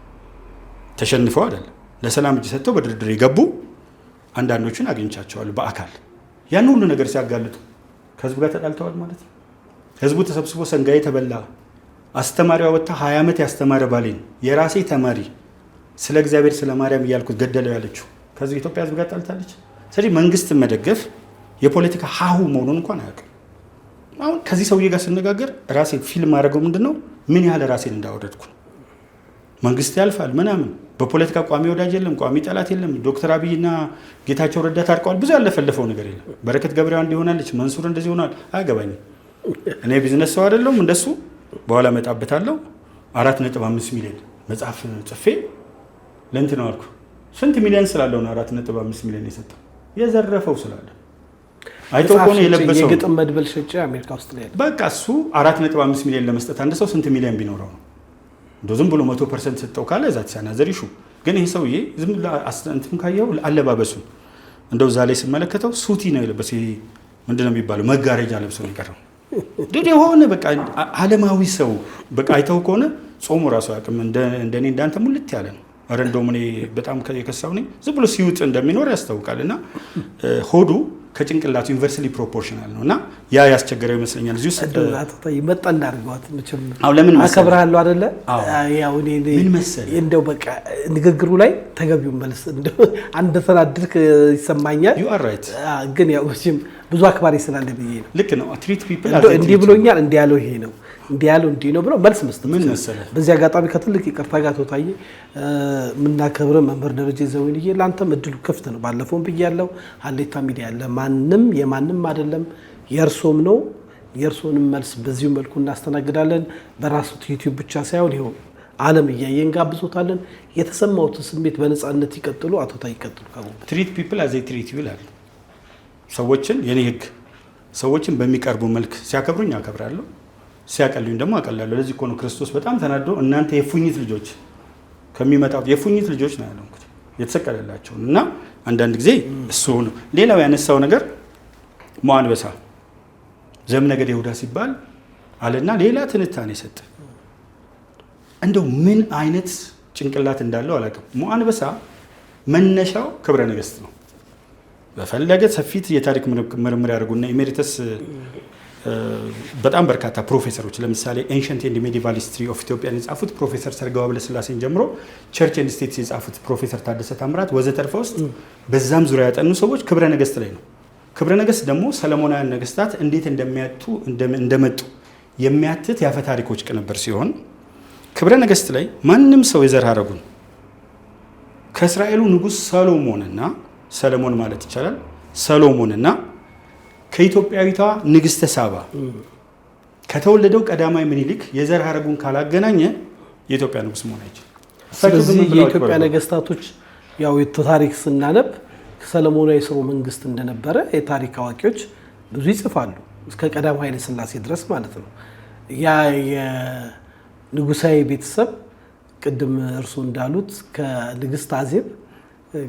ተሸንፈው አይደለም፣ ለሰላም እጅ ሰጥተው በድርድር የገቡ አንዳንዶችን አግኝቻቸዋለሁ በአካል። ያን ሁሉ ነገር ሲያጋልጡ ከህዝቡ ጋር ተጣልተዋል ማለት ነው። ህዝቡ ተሰብስቦ ሰንጋዬ ተበላ፣ አስተማሪዋ ወጥታ 20 ዓመት ያስተማረ ባሌን የራሴ ተማሪ ስለ እግዚአብሔር ስለ ማርያም እያልኩት ገደለው ያለችው ከዚህ ኢትዮጵያ ህዝብ ጋር ጣልታለች። ስለዚህ መንግስትን መደገፍ የፖለቲካ ሀሁ መሆኑን እንኳን አያውቅም። አሁን ከዚህ ሰውዬ ጋር ስነጋገር ራሴ ፊልም አደረገው ምንድን ነው ምን ያህል ራሴን እንዳወረድኩ። መንግስት ያልፋል ምናምን፣ በፖለቲካ ቋሚ ወዳጅ የለም፣ ቋሚ ጠላት የለም። ዶክተር አብይና ጌታቸው ረዳ ታርቀዋል። ብዙ ያለፈለፈው ነገር የለም። በረከት ገብሬዋ እንዲሆናለች፣ መንሱር እንደዚህ ሆናል። አያገባኝም። እኔ ቢዝነስ ሰው አይደለሁም እንደሱ። በኋላ መጣበታለሁ። 4.5 ሚሊዮን መጽሐፍ ጽፌ ለእንትን ነው አልኩ። ስንት ሚሊዮን ስላለው ነው 4.5 ሚሊዮን የሰጠው? የዘረፈው ስላለ አይተው እኮ ነው የለበሰው። የግጥም መድበል ሸጬ አሜሪካ ውስጥ ላይ በቃ እሱ 4.5 ሚሊዮን ለመስጠት አንድ ሰው ስንት ሚሊዮን ቢኖረው ነው? እንደው ዝም ብሎ 100% ሰጠው ካለ እዛ ተሳናዘር ይሹ። ግን ይሄ ሰውዬ ዝም ብሎ እንትን ካየው አለባበሱ እንደው እዛ ላይ ስመለከተው ሱቲ ነው የለበሰው። ይሄ ምንድን ነው የሚባለው? መጋረጃ ለብሶ ነው የቀረው። ድድ የሆነ በቃ ዓለማዊ ሰው በቃ አይተው ከሆነ ጾሙ ራሱ አቅም እንደኔ እንዳንተ ሙልት ያለ ነው። አረ እንደውም እኔ በጣም የከሳው ነኝ። ዝም ብሎ ሲውጥ እንደሚኖር ያስታውቃል። እና ሆዱ ከጭንቅላቱ ዩኒቨርሳሊ ፕሮፖርሽናል ነው እና ያ ያስቸገረው ይመስለኛል። እዚህ ውስጥ ይመጣ እንዳርገዋት ምንም አው ለምን አከብራለሁ አይደለ? ያው እኔ ምን መሰለህ እንደው በቃ ንግግሩ ላይ ተገቢው መልስ እንደው አንድ ተናድርክ ይሰማኛል። ዩ አር ራይት። ግን ያው ብዙ አክባሪ ስላለ ብዬ ነው። ልክ ነው። ትሪት ፒፕል እንዲህ ብሎኛል፣ እንዲህ ያለው ይሄ ነው፣ እንዲህ ያለው እንዲህ ነው ብሎ መልስ መስጠት። ምን መሰለህ በዚህ አጋጣሚ ከትልቅ ይቅርታ ጋር ተወታየ የምናከብር መምህር ደረጃ ዘውንዬ ለአንተም እድሉ ክፍት ነው። ባለፈውም ብያለሁ። ሀሌታ ሚዲያ ያለ ማንም የማንም አይደለም፣ የእርሶም ነው። የእርሶንም መልስ በዚሁ መልኩ እናስተናግዳለን። በራሱ ዩቲዩብ ብቻ ሳይሆን ይኸው ዓለም እያየን ጋብዞታለን። የተሰማውትን ስሜት በነፃነት ይቀጥሉ። አቶ ታይ ይቀጥሉ። ትሪት ፒፕል አዝ ኤ ትሪት ዩ ይላል። ሰዎችን የኔ ህግ ሰዎችን በሚቀርቡ መልክ ሲያከብሩኝ አከብራለሁ፣ ሲያቀሉኝ ደግሞ አቀላለሁ። ለዚህ እኮ ነው ክርስቶስ በጣም ተናዶ እናንተ የፉኝት ልጆች ከሚመጣው የፉኝት ልጆች ነው ያለው እንግዲህ የተሰቀለላቸው። እና አንዳንድ ጊዜ እሱ ነው። ሌላው ያነሳው ነገር ሞአንበሳ ዘምነገደ ይሁዳ ሲባል አለና ሌላ ትንታኔ ሰጠ። እንደው ምን አይነት ጭንቅላት እንዳለው አላውቅም። ሞአንበሳ መነሻው ክብረ ነገስት ነው። በፈለገ ሰፊት የታሪክ ምርምር ያደርጉና ኢሜሪተስ በጣም በርካታ ፕሮፌሰሮች ለምሳሌ ኤንሸንት ኤንድ ሜዲቫል ሂስትሪ ኦፍ ኢትዮጵያን የጻፉት ፕሮፌሰር ሰርገዋ ብለስላሴን ጀምሮ ቸርች ኤንድ ስቴትስ የጻፉት ፕሮፌሰር ታደሰ ታምራት ወዘተርፈ ውስጥ በዛም ዙሪያ ያጠኑ ሰዎች ክብረ ነገስት ላይ ነው። ክብረ ነገስት ደግሞ ሰለሞናውያን ነገስታት እንዴት እንደመጡ የሚያትት የአፈ ታሪኮች ቅንብር ሲሆን ክብረ ነገስት ላይ ማንም ሰው የዘር ሐረጉን ከእስራኤሉ ንጉሥ ሰሎሞን ማለት ይቻላል ሰሎሞንና ከኢትዮጵያዊቷ ንግስተ ሳባ ከተወለደው ቀዳማዊ ምኒልክ የዘር ሐረጉን ካላገናኘ የኢትዮጵያ ንጉስ መሆን አይችልም። ስለዚህ የኢትዮጵያ ነገስታቶች ያው ታሪክ ስናነብ ሰለሞናዊ ስርወ መንግስት እንደነበረ የታሪክ አዋቂዎች ብዙ ይጽፋሉ፣ እስከ ቀዳማዊ ኃይለ ሥላሴ ድረስ ማለት ነው። ያ የንጉሳዊ ቤተሰብ ቅድም እርሱ እንዳሉት ከንግስት አዜብ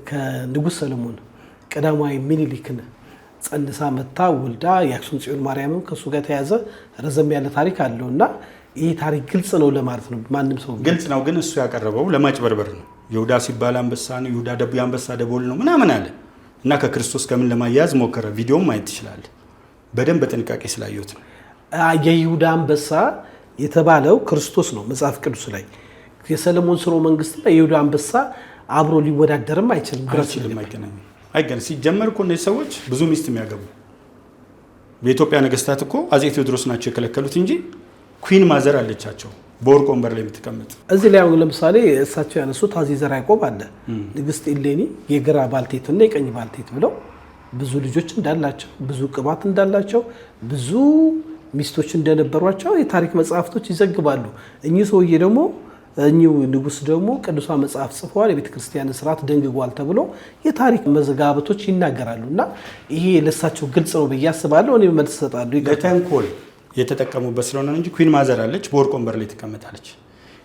ከንጉስ ሰለሞን ቀዳማዊ ምኒልክን ጸንሳ መታ ወልዳ የአክሱም ጽዮን ማርያምም ከሱ ጋር ተያዘ ረዘም ያለ ታሪክ አለውና ይህ ታሪክ ግልጽ ነው ለማለት ነው። ማንም ሰው ግልጽ ነው፣ ግን እሱ ያቀረበው ለማጭበርበር ነው። ይሁዳ ሲባል አንበሳ ነው፣ ይሁዳ የአንበሳ ደቦል ነው ምናምን አለ እና ከክርስቶስ ከምን ለማያያዝ ሞከረ። ቪዲዮም ማየት ትችላለህ። በደንብ በጥንቃቄ ስላየሁት ነው። የይሁዳ አንበሳ የተባለው ክርስቶስ ነው መጽሐፍ ቅዱስ ላይ። የሰለሞን ስርወ መንግስትና የይሁዳ አንበሳ አብሮ ሊወዳደርም አይችልም። አይገናኝም። ሲጀመር እኮ እነዚህ ሰዎች ብዙ ሚስት የሚያገቡ በኢትዮጵያ ነገስታት እኮ አፄ ቴዎድሮስ ናቸው የከለከሉት እንጂ ኩዊን ማዘር አለቻቸው በወርቅ ወንበር ላይ የምትቀመጥ። እዚህ ላይ አሁን ለምሳሌ እሳቸው ያነሱት አፄ ዘርዓ ያዕቆብ አለ። ንግስት ኢሌኒ የግራ ባልቴትና የቀኝ ባልቴት ብለው ብዙ ልጆች እንዳላቸው፣ ብዙ ቅባት እንዳላቸው፣ ብዙ ሚስቶች እንደነበሯቸው የታሪክ መጽሐፍቶች ይዘግባሉ። እኚህ ሰውዬ ደግሞ እኚሁ ንጉስ ደግሞ ቅዱሳን መጽሐፍ ጽፈዋል፣ የቤተ ክርስቲያንን ስርዓት ደንግጓል ተብሎ የታሪክ መዘጋበቶች ይናገራሉ። እና ይሄ ለሳቸው ግልጽ ነው ብዬ አስባለሁ። እኔ መልስ እሰጣለሁ። ለተንኮል የተጠቀሙበት ስለሆነ እንጂ ኩዊን ማዘር አለች፣ በወርቅ ወንበር ላይ ትቀመጣለች።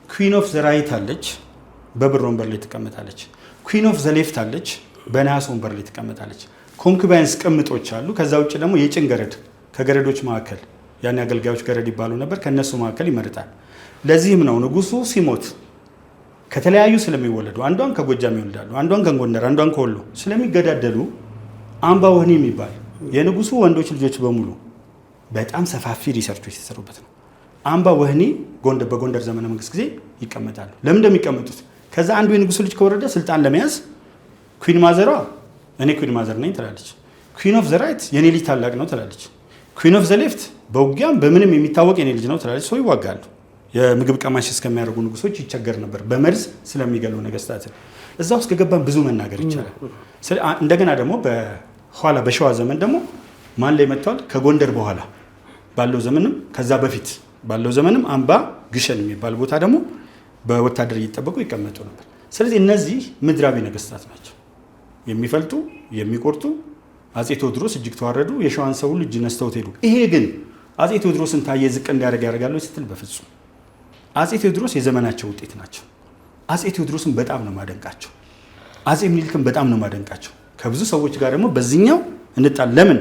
ኩዊን ኦፍ ዘ ራይት አለች፣ በብር ወንበር ላይ ትቀመጣለች። ኩዊን ኦፍ ዘ ሌፍት አለች፣ በነሐስ ወንበር ላይ ትቀመጣለች። ኮንኩባይንስ ቅምጦች አሉ። ከዛ ውጭ ደግሞ የጭን ገረድ ከገረዶች መካከል ያን አገልጋዮች ገረድ ይባሉ ነበር፣ ከነሱ መካከል ይመርጣል። ለዚህም ነው ንጉሱ ሲሞት ከተለያዩ ስለሚወለዱ አንዷን ከጎጃም ይወልዳሉ፣ አንዷን ከጎንደር፣ አንዷን ከወሎ ስለሚገዳደሉ አምባ ወህኒ የሚባል የንጉሱ ወንዶች ልጆች በሙሉ በጣም ሰፋፊ ሪሰርቾች የተሰሩበት ነው። አምባ ወህኒ በጎንደር ዘመነ መንግስት ጊዜ ይቀመጣሉ። ለምን እንደሚቀመጡት ከዛ አንዱ የንጉሱ ልጅ ከወረደ ስልጣን ለመያዝ ኩዊን ማዘሯ እኔ ኩዊን ማዘር ነኝ ትላለች። ኩዊን ኦፍ ዘ ራይት የኔ ልጅ ታላቅ ነው ትላለች። ኩዊን ኦፍ ዘ ሌፍት በውጊያም በምንም የሚታወቅ የኔ ልጅ ነው ትላለች። ሰው ይዋጋሉ። የምግብ ቀማሽ እስከሚያደርጉ ንጉሶች ይቸገር ነበር በመርዝ ስለሚገሉ ነገስታትን። እዛ ውስጥ ከገባን ብዙ መናገር ይቻላል። እንደገና ደግሞ በኋላ በሸዋ ዘመን ደግሞ ማን ላይ መጥተዋል? ከጎንደር በኋላ ባለው ዘመንም ከዛ በፊት ባለው ዘመንም አምባ ግሸን የሚባል ቦታ ደግሞ በወታደር እየተጠበቁ ይቀመጡ ነበር። ስለዚህ እነዚህ ምድራዊ ነገስታት ናቸው፣ የሚፈልጡ የሚቆርጡ። አፄ ቴዎድሮስ እጅግ ተዋረዱ፣ የሸዋን ሰው ልጅ ነስተውት ሄዱ። ይሄ ግን አፄ ቴዎድሮስን ታየ ዝቅ እንዲያደርግ ያደርጋሉ ስትል በፍጹም። አፄ ቴዎድሮስ የዘመናቸው ውጤት ናቸው። አፄ ቴዎድሮስን በጣም ነው ማደንቃቸው። አፄ ምኒልክን በጣም ነው ማደንቃቸው። ከብዙ ሰዎች ጋር ደግሞ በዚህኛው እንጣል። ለምን?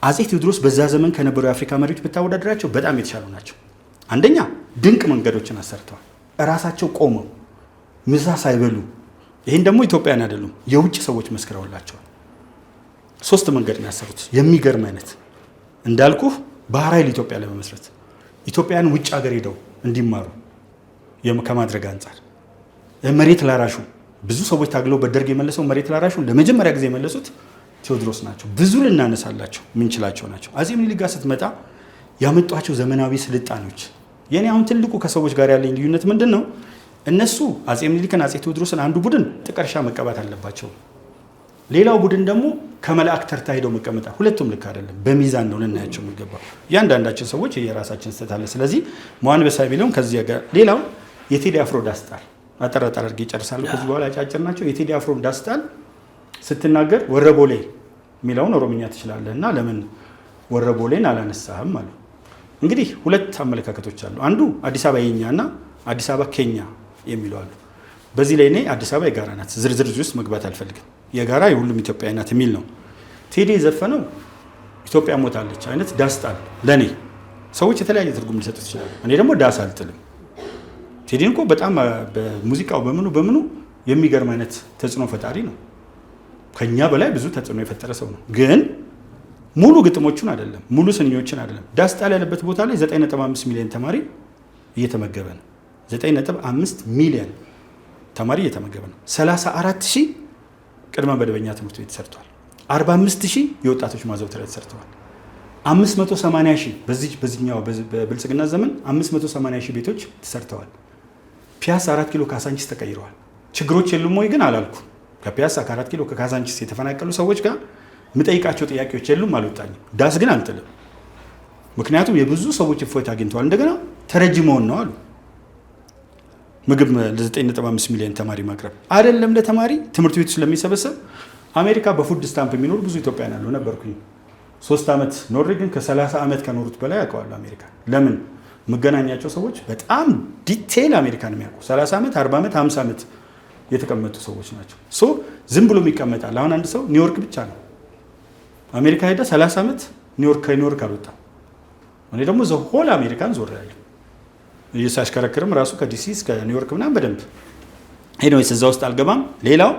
አፄ ቴዎድሮስ በዛ ዘመን ከነበሩ የአፍሪካ መሪዎች ብታወዳደራቸው በጣም የተሻሉ ናቸው። አንደኛ ድንቅ መንገዶችን አሰርተዋል። እራሳቸው ቆመው ምሳ ሳይበሉ። ይህን ደግሞ ኢትዮጵያን አይደሉም የውጭ ሰዎች መስክረውላቸዋል። 3 መንገድ ነው ያሰሩት የሚገርም አይነት። እንዳልኩህ ባህር ኃይል ኢትዮጵያ ለመመስረት ኢትዮጵያን ውጭ ሀገር ሄደው እንዲማሩ ከማድረግ አንጻር መሬት ላራሹ ብዙ ሰዎች ታግለው በደርግ የመለሰው መሬት ላራሹ ለመጀመሪያ ጊዜ የመለሱት ቴዎድሮስ ናቸው። ብዙ ልናነሳላቸው ምንችላቸው ናቸው። አፄ ምኒልክ ጋር ስትመጣ ያመጧቸው ዘመናዊ ስልጣኔዎች የኔ አሁን ትልቁ ከሰዎች ጋር ያለኝ ልዩነት ምንድን ነው? እነሱ አፄ ምኒልክን አፄ ቴዎድሮስን አንዱ ቡድን ጥቀርሻ መቀባት አለባቸው፣ ሌላው ቡድን ደግሞ ከመላእክት ተርታ ሄደው መቀመጣ። ሁለቱም ልክ አይደለም። በሚዛን ነው ልናያቸው የሚገባው። እያንዳንዳችን ሰዎች የራሳችን ስህተት አለ። ስለዚህ መዋን በሳይ ቢለውም ከዚህ ጋር ሌላው የቴዲ አፍሮ ዳስጣል አጠራጣር አድርጌ ይጨርሳሉ። ከዚህ በኋላ አጫጭር ናቸው። የቴዲ አፍሮ ዳስጣል ስትናገር ወረቦሌ የሚለውን ኦሮምኛ ትችላለህ እና ለምን ወረቦሌን አላነሳህም አሉ። እንግዲህ 2 አመለካከቶች አሉ። አንዱ አዲስ አበባ የኛ እና አዲስ አበባ ኬኛ የሚለው አሉ። በዚህ ላይ እኔ አዲስ አበባ የጋራ ናት፣ ዝርዝር ውስጥ መግባት አልፈልግም። የጋራ የሁሉም ኢትዮጵያዊ ናት የሚል ነው። ቴዲ የዘፈነው ኢትዮጵያ ሞታለች አይነት ዳስጣል ለእኔ ሰዎች የተለያየ ትርጉም ሊሰጡት ይችላሉ። እኔ ደግሞ ዳስ አልጥልም። ቴዲን እኮ በጣም በሙዚቃው በምኑ የሚገርም አይነት ተጽዕኖ ፈጣሪ ነው። ከኛ በላይ ብዙ ተጽዕኖ የፈጠረ ሰው ነው። ግን ሙሉ ግጥሞቹን አይደለም፣ ሙሉ ስንኞችን አይደለም። ዳስጣል ያለበት ቦታ ላይ 9.5 ሚሊዮን ተማሪ እየተመገበ ነው። 9.5 ሚሊዮን ተማሪ እየተመገበ ነው። 34,000 ቅድመ መደበኛ ትምህርት ቤት ተሰርቷል። 45,000 የወጣቶች ማዘውተሪያ ተሰርተዋል። 580,000 በዚህኛው በብልጽግና ዘመን 580,000 ቤቶች ተሰርተዋል። ፒያሳ 4 ኪሎ ካሳንቺስ ተቀይረዋል። ችግሮች የሉም ወይ ግን አላልኩ። ከፒያሳ ከ4 ኪሎ ከካሳንቺስ የተፈናቀሉ ሰዎች ጋር የምጠይቃቸው ጥያቄዎች የሉም፣ አልወጣኝም። ዳስ ግን አልጥልም። ምክንያቱም የብዙ ሰዎች እፎይታ አግኝተዋል። እንደገና ተረጂ መሆን ነው አሉ። ምግብ ለ9.5 ሚሊዮን ተማሪ ማቅረብ አይደለም ለተማሪ ትምህርት ቤቱ ስለሚሰበሰብ አሜሪካ በፉድ ስታምፕ የሚኖሩ ብዙ ኢትዮጵያውያን አሉ። ነበርኩኝ 3 ዓመት ኖሬ፣ ግን ከ30 ዓመት ከኖሩት በላይ ያውቀዋሉ አሜሪካ። ለምን መገናኛቸው ሰዎች በጣም ዲቴይል አሜሪካን የሚያውቁ 30 ዓመት 40 ዓመት 50 ዓመት የተቀመጡ ሰዎች ናቸው። ሶ ዝም ብሎም ይቀመጣል። አሁን አንድ ሰው ኒውዮርክ ብቻ ነው አሜሪካ ሄደ 30 ዓመት ከኒውዮርክ አልወጣም። እኔ ደግሞ ዘሆል አሜሪካን ዞር ያለ እየሳሽከረክርም ራሱ ከዲሲ እስከ ኒውዮርክ ምናምን በደንብ ኤኒዌይስ እዛ ውስጥ አልገባም። ሌላው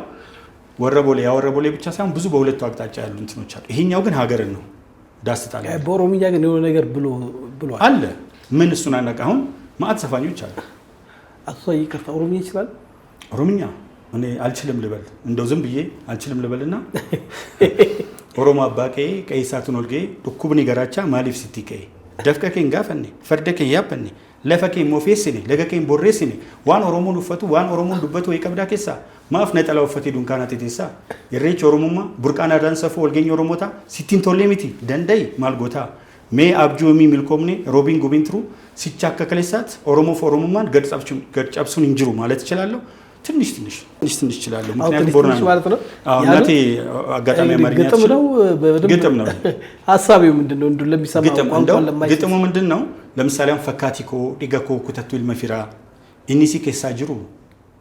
ወረቦሌ ብቻ ሳይሆን ብዙ በሁለቱ አቅጣጫ ያሉ እንትኖች አሉ። ይሄኛው ግን ሀገርን ነው ዳስታለ። በኦሮምኛ ግን የሆነ ነገር ብሏል አለ። ምን እሱን አናውቅ። አሁን ማዕት ዘፋኞች አሉ። አቶ ይቅርታ ኦሮምኛ ይችላል? ኦሮምኛ እኔ አልችልም ልበል፣ እንደው ዝም ብዬ አልችልም ልበልና ኦሮሞ አባቄ ቀይሳቱን ወልጌ ዱኩብኒ ገራቻ ማሊፍ ሲቲቀ ደፍቀኬን ጋፈኔ ፈርደኬን ያፈኔ ለፈኬን ሞፌስኔ ለገኬን ቦሬስኔ ዋን ኦሮሞን ኡፈቱ ዋን ኦሮሞን ዱበቱ ወይቀብዳ ኬሳ ማፍ ነጠላ ኡፈቴ ዱንካና ቴቴሳ የሬች ኦሮሞማ ቡርቃና ዳንሰፎ ወልጌኝ ኦሮሞታ ሲቲን ቶሌሚቲ ደንደይ ማልጎታ ሜ አብጆሚ ሚልኮምኔ ሮቢን ጉቢንትሩ ሲቻከከለሳት ኦሮሞ ፎሮሞማን ገድጫብሱን እንጅሩ ማለት ይችላልው። ትንሽ ይችላል። ምክንያቱም ቦርና ማለት ነው። እናቴ አጋጣሚ አማርኛ ግጥም ነው። ሐሳቢው ምንድነው? እንዱ ለሚሰማው ቋንቋ ለማይችል ግጥሙ ምንድነው? ለምሳሌ ፈካቲኮ ዲገኮ ኩተቱ ilmafira ኢኒሲ ኬሳ ጅሩ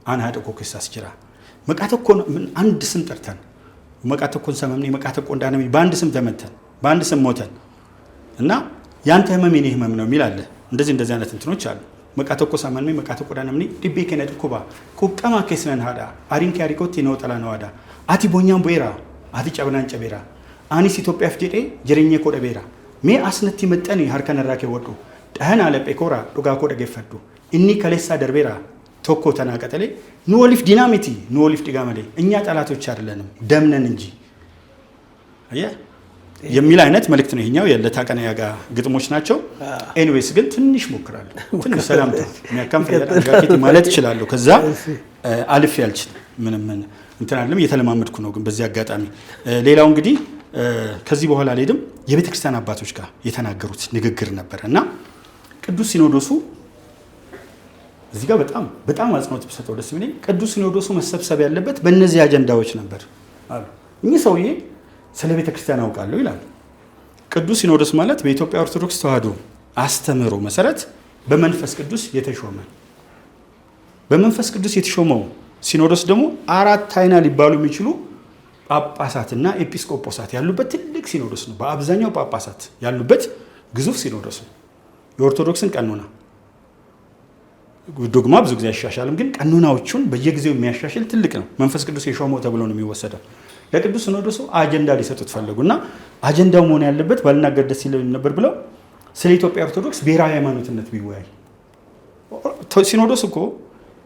አንሃደኮ ኬሳ ስጅራ መቃተኮ አንድ ስም ጠርተን መቃተኮን ሰመምኔ መቃተኮ እንዳነሚ በአንድ ስም ተመተን በአንድ ስም ሞተን እና ያንተ ህመም የኔ ህመም ነው የሚል አለ። እንደዚህ አይነት እንትኖች አሉ። መቃተኮ ሰመምኔ መቃተኮ ዳነምኔ ዲቤ ከነድ ኩባ ኩቀማ ከስነን ሃዳ አሪንኪ አሪኮቲ ነው ጠላ ነው አዳ አቲ ቦኛም ቦይራ አቲ ጨብናን ጨቤራ አኒስ ኢትዮጵያ ፍጀዴ ጀረኘ ኮ ደቤራ ሜ አስነቲ መጠኒ ሀርከን ራከ ወዱ ዳህና ለጴኮራ ዱጋ ኮ ደገፈዱ እኒ ከለሳ ደርቤራ ቶኮ ተናቀጠሌ ኑወሊፍ ዲናሚቲ ኑወሊፍ ዲጋመሌ እኛ ጠላቶች አይደለንም ደምነን እንጂ አየ የሚል አይነት መልእክት ነው። ይሄኛው የለታቀናያ ጋር ግጥሞች ናቸው። ኤኒዌይስ ግን ትንሽ ሞክራለሁ። ትንሽ ሰላምታ የሚያካም ፈያት ማለት ይችላል። ከዛ አልፍ ያልችል ምንም እንትን አይደለም እየተለማመድኩ ነው። ግን በዚህ አጋጣሚ ሌላው እንግዲህ ከዚህ በኋላ ላይድም የቤተ ክርስቲያን አባቶች ጋር የተናገሩት ንግግር ነበር እና ቅዱስ ሲኖዶሱ እዚህ ጋር በጣም አጽንኦት ብሰጠው ደስ የሚለኝ ቅዱስ ሲኖዶሱ መሰብሰብ ያለበት በእነዚህ አጀንዳዎች ነበር አሉ። እኚህ ሰውዬ ስለ ቤተ ክርስቲያን አውቃለሁ ይላሉ። ቅዱስ ሲኖዶስ ማለት በኢትዮጵያ ኦርቶዶክስ ተዋሕዶ አስተምህሮ መሰረት በመንፈስ ቅዱስ የተሾመው ሲኖዶስ ደግሞ 4 አይና ሊባሉ የሚችሉ ጳጳሳትና ኤጲስቆጶሳት ያሉበት ትልቅ ሲኖዶስ ነው። በአብዛኛው ጳጳሳት ያሉበት ግዙፍ ሲኖዶስ ነው። የኦርቶዶክስን ቀኖና ዶግማ ብዙ ጊዜ አይሻሻልም፣ ግን ቀኖናዎቹን በየጊዜው የሚያሻሽል ትልቅ ነው። መንፈስ ቅዱስ የሾመው ተብሎ ነው የሚወሰደው። ለቅዱስ ሲኖዶሱ አጀንዳ ሊሰጡት ፈለጉና አጀንዳው መሆን ያለበት ባልናገር ደስ ይለኝ ነበር ብለው ስለ ኢትዮጵያ ኦርቶዶክስ ብሔራዊ ሃይማኖትነት ቢወያይ። ሲኖዶስ እኮ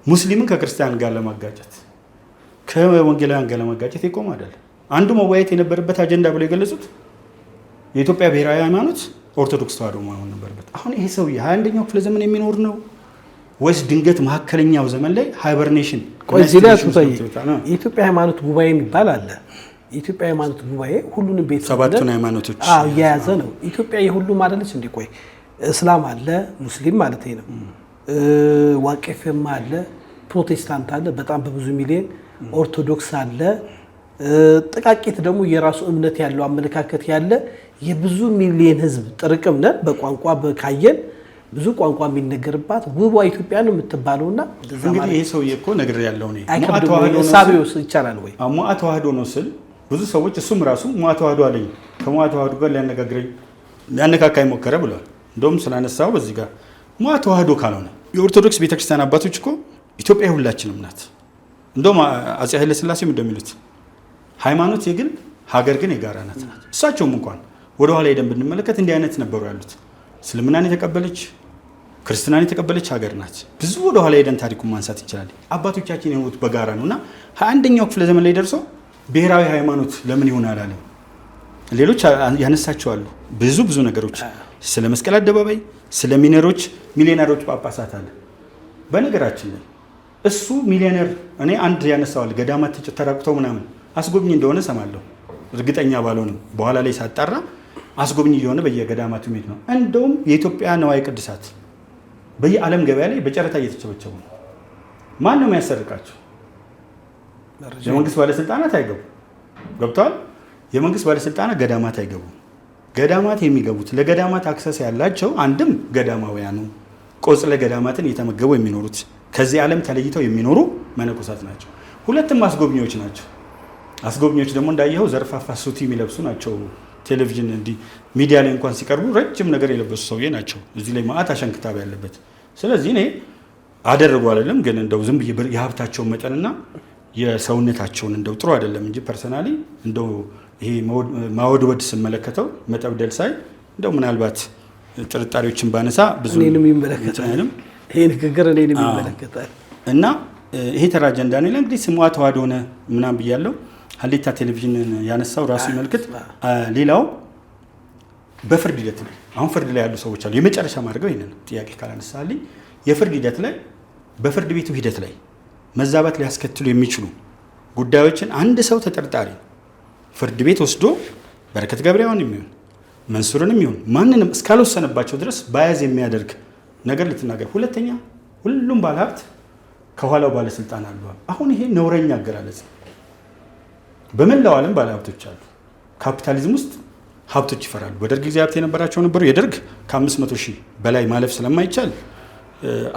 ሙስሊምን ከክርስቲያን ጋር ለማጋጨት ከወንጌላውያን ጋር ለማጋጨት ይቆም አይደለም። አንዱ መወያየት የነበረበት አጀንዳ ብለው የገለጹት የኢትዮጵያ ብሔራዊ ሃይማኖት ኦርቶዶክስ ተዋሕዶ መሆን ነበረበት። አሁን ይሄ ሰውዬ 21ኛው ክፍለ ዘመን የሚኖር ነው ወይስ ድንገት መካከለኛው ዘመን ላይ ሃይበርኔሽን? የኢትዮጵያ ሃይማኖት ጉባኤ የሚባል አለ። የኢትዮጵያ ሃይማኖት ጉባኤ ሁሉንም ሰባቱን ሃይማኖቶች የያዘ ነው። ኢትዮጵያ የሁሉም አይደለች እንዴ? ቆይ እስላም አለ፣ ሙስሊም ማለት ነው፣ ዋቄፍም አለ፣ ፕሮቴስታንት አለ፣ በጣም በብዙ ሚሊዮን ኦርቶዶክስ አለ፣ ጥቃቂት ደግሞ የራሱ እምነት ያለው አመለካከት ያለ የብዙ ሚሊዮን ህዝብ ጥርቅም ነን። በቋንቋ ካየን ብዙ ቋንቋ የሚነገርባት ውቧ ኢትዮጵያ ነው የምትባለውና እንግዲህ ይሄ ሰውዬ እኮ ነገር ያለው ነው። ሳቢውስ ይቻላል ወይ? ሙአ ተዋሕዶ ነው ስል ብዙ ሰዎች እሱም ራሱ ሙአ ተዋሕዶ አለኝ ከሙአ ተዋሕዶ ጋር ሊያነካካኝ ሞከረ ብሏል። እንደውም ስላነሳው በዚህ ጋር ሙአ ተዋሕዶ ካልሆነ የኦርቶዶክስ ቤተክርስቲያን አባቶች እኮ ኢትዮጵያ ሁላችንም ናት። እንደውም አፄ ኃይለ ሥላሴም እንደሚሉት ሃይማኖት የግል ሀገር ግን የጋራ ናት። እሳቸውም እንኳን ወደ ኋላ ሄደን ብንመለከት እንዲህ አይነት ነበሩ ያሉት። እስልምናን የተቀበለች ክርስትናን የተቀበለች ሀገር ናት። ብዙ ወደ ኋላ ሄደን ታሪኩን ማንሳት እንችላለን። አባቶቻችን የሆኑት በጋራ ነውና 21ኛው ክፍለ ዘመን ላይ ደርሶ ብሔራዊ ሃይማኖት ለምን ይሆን አላለም። ሌሎች ያነሳቸዋሉ ብዙ ነገሮች ስለ መስቀል አደባባይ፣ ስለ ሚሊዮነሮች ጳጳሳት አለ። በነገራችን ላይ እሱ ሚሊዮነር እኔ አንድ ያነሳዋል ገዳማት ተራቁተው ምናምን አስጎብኝ እንደሆነ ሰማለሁ። እርግጠኛ ባልሆንም በኋላ ላይ ሳጣራ አስጎብኝ እየሆነ በየገዳማቱ ሜት ነው። እንደውም የኢትዮጵያ ነዋይ ቅዱሳት በየዓለም ገበያ ላይ በጨረታ እየተቸበቸቡ ነው። ማን ነው የሚያሰርቃቸው? የመንግስት ባለስልጣናት አይገቡ። ገብተዋል። የመንግስት ባለስልጣናት ገዳማት አይገቡ። ገዳማት የሚገቡት ለገዳማት አክሰስ ያላቸው አንድም ገዳማውያኑ ቆጽለ ገዳማትን እየተመገቡ የሚኖሩት ከዚህ ዓለም ተለይተው የሚኖሩ መነኮሳት ናቸው። ሁለትም አስጎብኚዎች ናቸው። አስጎብኚዎች ደግሞ እንዳየኸው ዘርፋፋ ሱቲ የሚለብሱ ናቸው። ቴሌቪዥን እንዲህ ሚዲያ ላይ እንኳን ሲቀርቡ ረጅም ነገር የለበሱ ሰውዬ ናቸው። እዚህ ላይ ማአት አሸንክታብ ያለበት። ስለዚህ እኔ አደረጉ አይደለም ግን እንደው ዝም ብዬ የሀብታቸውን መጠንና የሰውነታቸውን እንደው ጥሩ አይደለም እንጂ ፐርሰናሊ እንደው ይሄ ማወድወድ ስመለከተው መጠብደል ሳይ እንደው ምናልባት ጥርጣሬዎችን ባነሳ ብዙ እኔንም ይመለከታል ይሄ ንግግር እኔንም ይመለከታል እና ይሄ ተራ አጀንዳ ነው ይላል። እንግዲህ ስሟ ተዋህዶ ሆነ ምናምን ብያለሁ። ሀሌታ ቴሌቪዥንን ያነሳው ራሱ ይመልከት። ሌላው በፍርድ ሂደት ላይ አሁን ፍርድ ላይ ያሉ ሰዎች አሉ። የመጨረሻ ማድረገው ይሄንን ጥያቄ ካላነሳልኝ የፍርድ ሂደት ላይ በፍርድ ቤቱ ሂደት ላይ መዛባት ሊያስከትሉ የሚችሉ ጉዳዮችን አንድ ሰው ተጠርጣሪ ፍርድ ቤት ወስዶ በረከት ገብረያውን የሚሆን መንሱርንም ይሁን ማንንም እስካልወሰነባቸው ድረስ ባያዝ የሚያደርግ ነገር ልትናገር። ሁለተኛ ሁሉም ባለሀብት ከኋላው ባለስልጣን አሉ። አሁን ይሄ ነውረኛ አገላለጽ። በመላው ዓለም ባለሀብቶች አሉ። ካፒታሊዝም ውስጥ ሀብቶች ይፈራሉ። በደርግ ጊዜ ሀብት የነበራቸው ነበሩ። የደርግ ከ500 ሺህ በላይ ማለፍ ስለማይቻል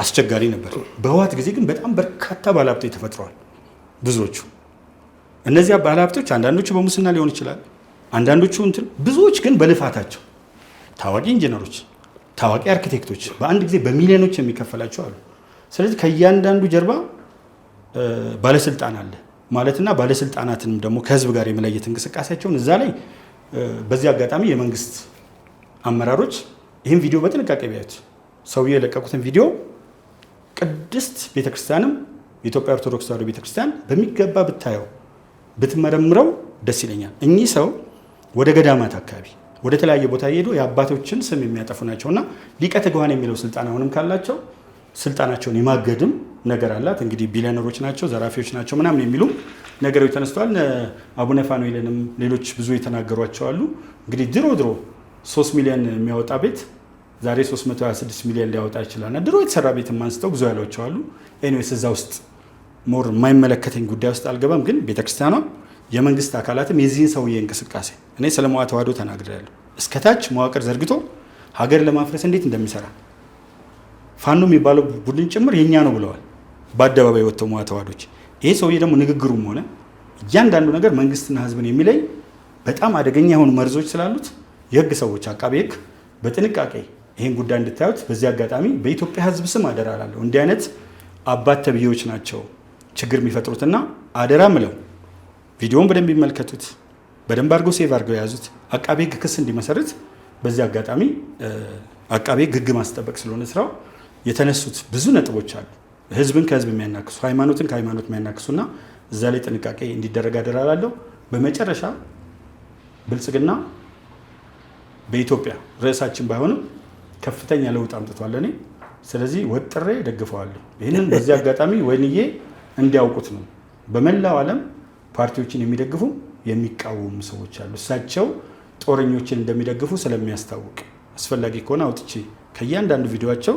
አስቸጋሪ ነበር። በህወሓት ጊዜ ግን በጣም በርካታ ባለሀብቶች ተፈጥረዋል። ብዙዎቹ እነዚያ ባለሀብቶች አንዳንዶቹ በሙስና ሊሆን ይችላል፣ አንዳንዶቹ ብዙዎች ግን በልፋታቸው ታዋቂ ኢንጂነሮች፣ ታዋቂ አርኪቴክቶች በአንድ ጊዜ በሚሊዮኖች የሚከፈላቸው አሉ። ስለዚህ ከእያንዳንዱ ጀርባ ባለስልጣን አለ ማለትና ባለስልጣናትንም ደግሞ ከህዝብ ጋር የመለየት እንቅስቃሴያቸውን እዛ ላይ በዚህ አጋጣሚ የመንግስት አመራሮች ይህን ቪዲዮ በጥንቃቄ ቢያዩት ሰውዬው የለቀቁትን ቪዲዮ ቅድስት ቤተክርስቲያንም የኢትዮጵያ ኦርቶዶክስ ተዋሕዶ ቤተክርስቲያን በሚገባ ብታየው ብትመረምረው ደስ ይለኛል። እኚህ ሰው ወደ ገዳማት አካባቢ ወደ ተለያየ ቦታ እየሄዱ የአባቶችን ስም የሚያጠፉ ናቸውና ሊቀ ትጉሃን የሚለው ስልጣን አሁንም ካላቸው ስልጣናቸውን የማገድም ነገር አላት። እንግዲህ ቢሊዮነሮች ናቸው፣ ዘራፊዎች ናቸው ምናምን የሚሉ ነገሮች ተነስተዋል። አቡነ ፋኑኤልንም ሌሎች ብዙ የተናገሯቸው አሉ። እንግዲህ ድሮ 3 ሚሊዮን የሚያወጣ ቤት ዛሬ 326 ሚሊዮን ሊያወጣ ይችላልና ድሮ የተሰራ ቤት አንስተው ብዙ ያሏቸው አሉ። ኤኒዌይስ እዛ ውስጥ ሞር የማይመለከተኝ ጉዳይ ውስጥ አልገባም። ግን ቤተክርስቲያኗ የመንግስት አካላትም የዚህን ሰውዬ እንቅስቃሴ እኔ ስለ መዋ ተዋሕዶ ተናግሬያለሁ። እስከታች መዋቅር ዘርግቶ ሀገር ለማፍረስ እንዴት እንደሚሰራ ፋኖ የሚባለው ቡድን ጭምር የኛ ነው ብለዋል በአደባባይ ወጥተው መዋ ተዋሕዶች። ይሄ ሰውዬ ደግሞ ንግግሩም ሆነ እያንዳንዱ ነገር መንግስትና ህዝብን የሚለይ በጣም አደገኛ የሆኑ መርዞች ስላሉት የህግ ሰዎች አቃቤ ህግ በጥንቃቄ ይህን ጉዳይ እንድታዩት በዚህ አጋጣሚ በኢትዮጵያ ህዝብ ስም አደራ እላለሁ። እንዲህ አይነት አባት ተብዬዎች ናቸው ችግር የሚፈጥሩትና አደራ ምለው ቪዲዮውን በደንብ ይመልከቱት፣ በደንብ አድርገው ሴቭ አድርገው የያዙት። አቃቤ ህግ ክስ እንዲመሰርት በዚህ አጋጣሚ አቃቤ ህግ ማስጠበቅ ስለሆነ ስራው የተነሱት ብዙ ነጥቦች አሉ። ህዝብን ከህዝብ የሚያናክሱ፣ ሃይማኖትን ከሃይማኖት የሚያናክሱና እዛ ላይ ጥንቃቄ እንዲደረግ አደራ እላለሁ። በመጨረሻ ብልጽግና በኢትዮጵያ ርዕሳችን ባይሆንም ከፍተኛ ለውጥ አምጥቷል። እኔ ስለዚህ ወጥሬ ደግፈዋለሁ። ይህንን በዚህ አጋጣሚ ወይንዬ እንዲያውቁት ነው። በመላው ዓለም ፓርቲዎችን የሚደግፉ የሚቃወሙ ሰዎች አሉ። እሳቸው ጦረኞችን እንደሚደግፉ ስለሚያስታውቅ አስፈላጊ ከሆነ አውጥቼ ከእያንዳንዱ ቪዲዮቸው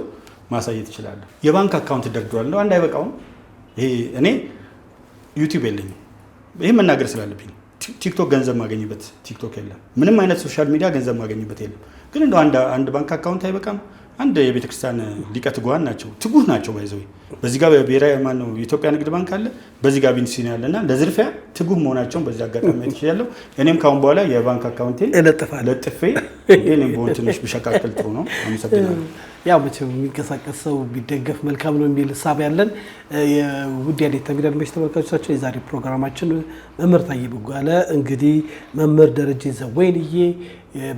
ማሳየት እችላለሁ። የባንክ አካውንት ደርድሯል ነው አንድ አይበቃውም። ይሄ እኔ ዩቲዩብ የለኝም፣ ይህ መናገር ስላለብኝ ቲክቶክ ገንዘብ ማገኝበት ቲክቶክ የለም። ምንም አይነት ሶሻል ሚዲያ ገንዘብ ማገኝበት የለም። ግን እንደው አንድ ባንክ አካውንት አይበቃም። አንድ የቤተክርስቲያን ሊቀ ትጉሃን ናቸው፣ ትጉህ ናቸው። ባይዘው በዚህ ጋር ብሔራዊ ማነው የኢትዮጵያ ንግድ ባንክ አለ፣ በዚህ ጋር ቢንሲን ያለና ለዝርፊያ ትጉህ መሆናቸውን በዚህ አጋጣሚ ማየት ይችላለሁ። እኔም ካሁን በኋላ የባንክ አካውንቴን ለጥፌ እኔም በሆን ትንሽ ብሸቃቅል ጥሩ ነው። አመሰግናለሁ። ያው መቼም የሚንቀሳቀስ ሰው ቢደገፍ መልካም ነው የሚል ሀሳብ ያለን ውድ ሀሌታ ሚዲያ ተመልካቾቻችን፣ የዛሬ ፕሮግራማችን መምህር ታዬ ቦጋለ እንግዲህ መምህር ደረጀ ዘወይንዬ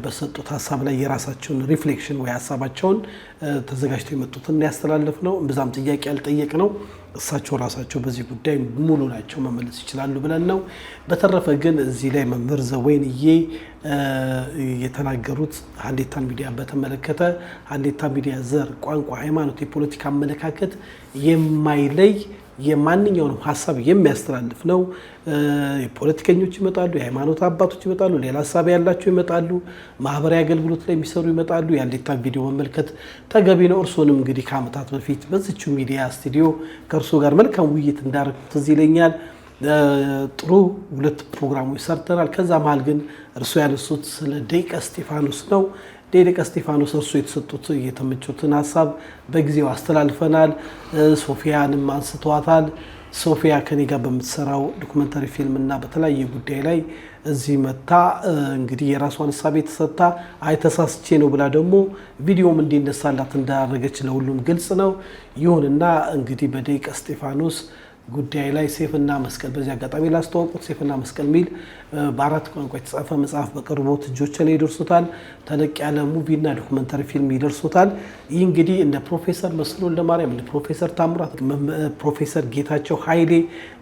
በሰጡት ሀሳብ ላይ የራሳቸውን ሪፍሌክሽን ወይ ሀሳባቸውን ተዘጋጅተው የመጡትን ያስተላለፍ ነው። እምብዛም ጥያቄ ያልጠየቅ ነው። እሳቸው ራሳቸው በዚህ ጉዳይ ሙሉ ናቸው፣ መመለስ ይችላሉ ብለን ነው። በተረፈ ግን እዚህ ላይ መምህር ዘወይንዬ የተናገሩት ሀሌታ ሚዲያ በተመለከተ ሀሌታ ሚዲያ ዘር፣ ቋንቋ፣ ሃይማኖት፣ የፖለቲካ አመለካከት የማይለይ የማንኛውንም ሀሳብ የሚያስተላልፍ ነው። የፖለቲከኞች ይመጣሉ፣ የሃይማኖት አባቶች ይመጣሉ፣ ሌላ ሀሳብ ያላቸው ይመጣሉ፣ ማህበራዊ አገልግሎት ላይ የሚሰሩ ይመጣሉ። የሀሌታ ቪዲዮ መመልከት ተገቢ ነው። እርስዎንም እንግዲህ ከዓመታት በፊት በዚችው ሚዲያ ስቱዲዮ ከእርስዎ ጋር መልካም ውይይት እንዳደረግኩት ትዝ ይለኛል። ጥሩ 2 ፕሮግራሞች ሰርተናል። ከዛ መሀል ግን እርስዎ ያነሱት ስለ ደቂቀ እስጢፋኖስ ነው። ደቂቀ እስጢፋኖስ እርስዎ የተሰጡት የተመቹትን ሀሳብ በጊዜው አስተላልፈናል። ሶፊያንም አንስተዋታል። ሶፊያ ከኔ ጋር በምትሰራው ዶክመንታሪ ፊልም እና በተለያየ ጉዳይ ላይ እዚህ መታ እንግዲህ የራሷን ሀሳብ ተሰጥታ አይተሳስቼ ነው ብላ ደግሞ ቪዲዮም እንዲነሳላት እንዳደረገች ለሁሉም ግልጽ ነው። ይሁንና እንግዲህ በደቂቀ እስጢፋኖስ ጉዳይ ላይ ሰይፍና መስቀል በዚህ አጋጣሚ ላስተዋወቁት ሰይፍና መስቀል ሚል በ4 ቋንቋ የተጻፈ መጽሐፍ በቅርቡ እጆቼ ላይ ይደርሱታል። ተለቅ ያለ ሙቪና ዶክመንታሪ ፊልም ይደርሱታል። ይህ እንግዲህ እንደ ፕሮፌሰር መስፍን ወልደማርያም፣ እንደ ፕሮፌሰር ታምራት፣ ፕሮፌሰር ጌታቸው ኃይሌ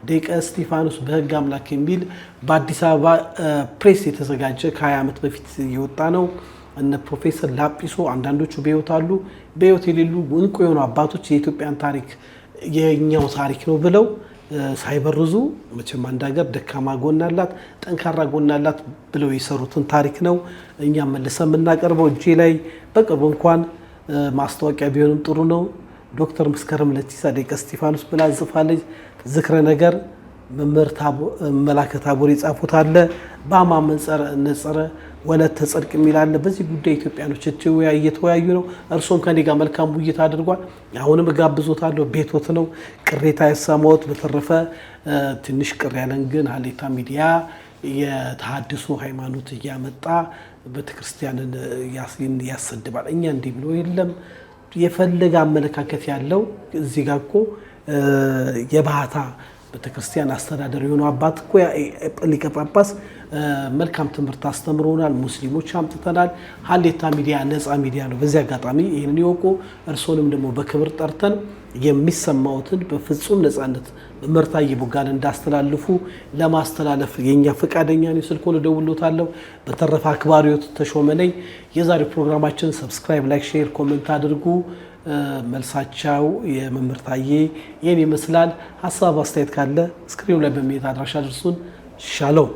ደቂቀ እስጢፋኖስ በህግ አምላክ የሚል በአዲስ አበባ ፕሬስ የተዘጋጀ ከ20 ዓመት በፊት የወጣ ነው። እነ ፕሮፌሰር ላጲሶ አንዳንዶቹ በህይወት አሉ። በህይወት የሌሉ እንቁ የሆኑ አባቶች የኢትዮጵያን ታሪክ የኛው ታሪክ ነው ብለው ሳይበርዙ መቼም አንድ ሀገር ደካማ ጎን አላት፣ ጠንካራ ጎን አላት ብለው የሰሩትን ታሪክ ነው እኛም መልሰን የምናቀርበው። እጄ ላይ በቅርቡ እንኳን ማስታወቂያ ቢሆንም ጥሩ ነው። ዶክተር መስከረም ለቲሳ ደቂቀ እስጢፋኖስ ብላ ጽፋለች። ዝክረ ነገር መምህር መላከ ታቦር የጻፉት አለ። በአማን ነጸረ ወለተ ጽድቅ የሚል አለ። በዚህ ጉዳይ ኢትዮጵያኖች እየተወያዩ ነው። እርሶም ከኔ ጋር መልካም ውይይት አድርጓል። አሁንም እጋብዞታለሁ። ቤቶት ነው፣ ቅሬታ ያሰማዎት። በተረፈ ትንሽ ቅር ያለን ግን ሀሌታ ሚዲያ የተሐድሶ ሃይማኖት እያመጣ ቤተክርስቲያንን ያሰድባል። እኛ እንዲህ ብሎ የለም። የፈለገ አመለካከት ያለው እዚህ ጋር እኮ የባህታ ቤተክርስቲያን አስተዳደር የሆነው አባት እኮ ሊቀ ጳጳስ መልካም ትምህርት አስተምሮናል። ሙስሊሞች አምጥተናል። ሀሌታ ሚዲያ ነፃ ሚዲያ ነው። በዚህ አጋጣሚ ይህንን ይወቁ። እርሶንም ደግሞ በክብር ጠርተን የሚሰማዎትን በፍጹም ነፃነት መምህር ቦጋለ እንዳስተላልፉ ለማስተላለፍ የኛ ፈቃደኛ ነው። ስልኩን እደውልዎታለሁ። በተረፈ አክባሪዎት ተሾመ ነኝ። የዛሬው ፕሮግራማችን ሰብስክራይብ፣ ላይክ፣ ሼር፣ ኮሜንት አድርጉ። መልሳቸው የመምህር ታዬ ይህን ይመስላል። ሀሳብ አስተያየት ካለ ስክሪኑ ላይ በሚሄድ አድራሻ አድርሱን። ሻሎም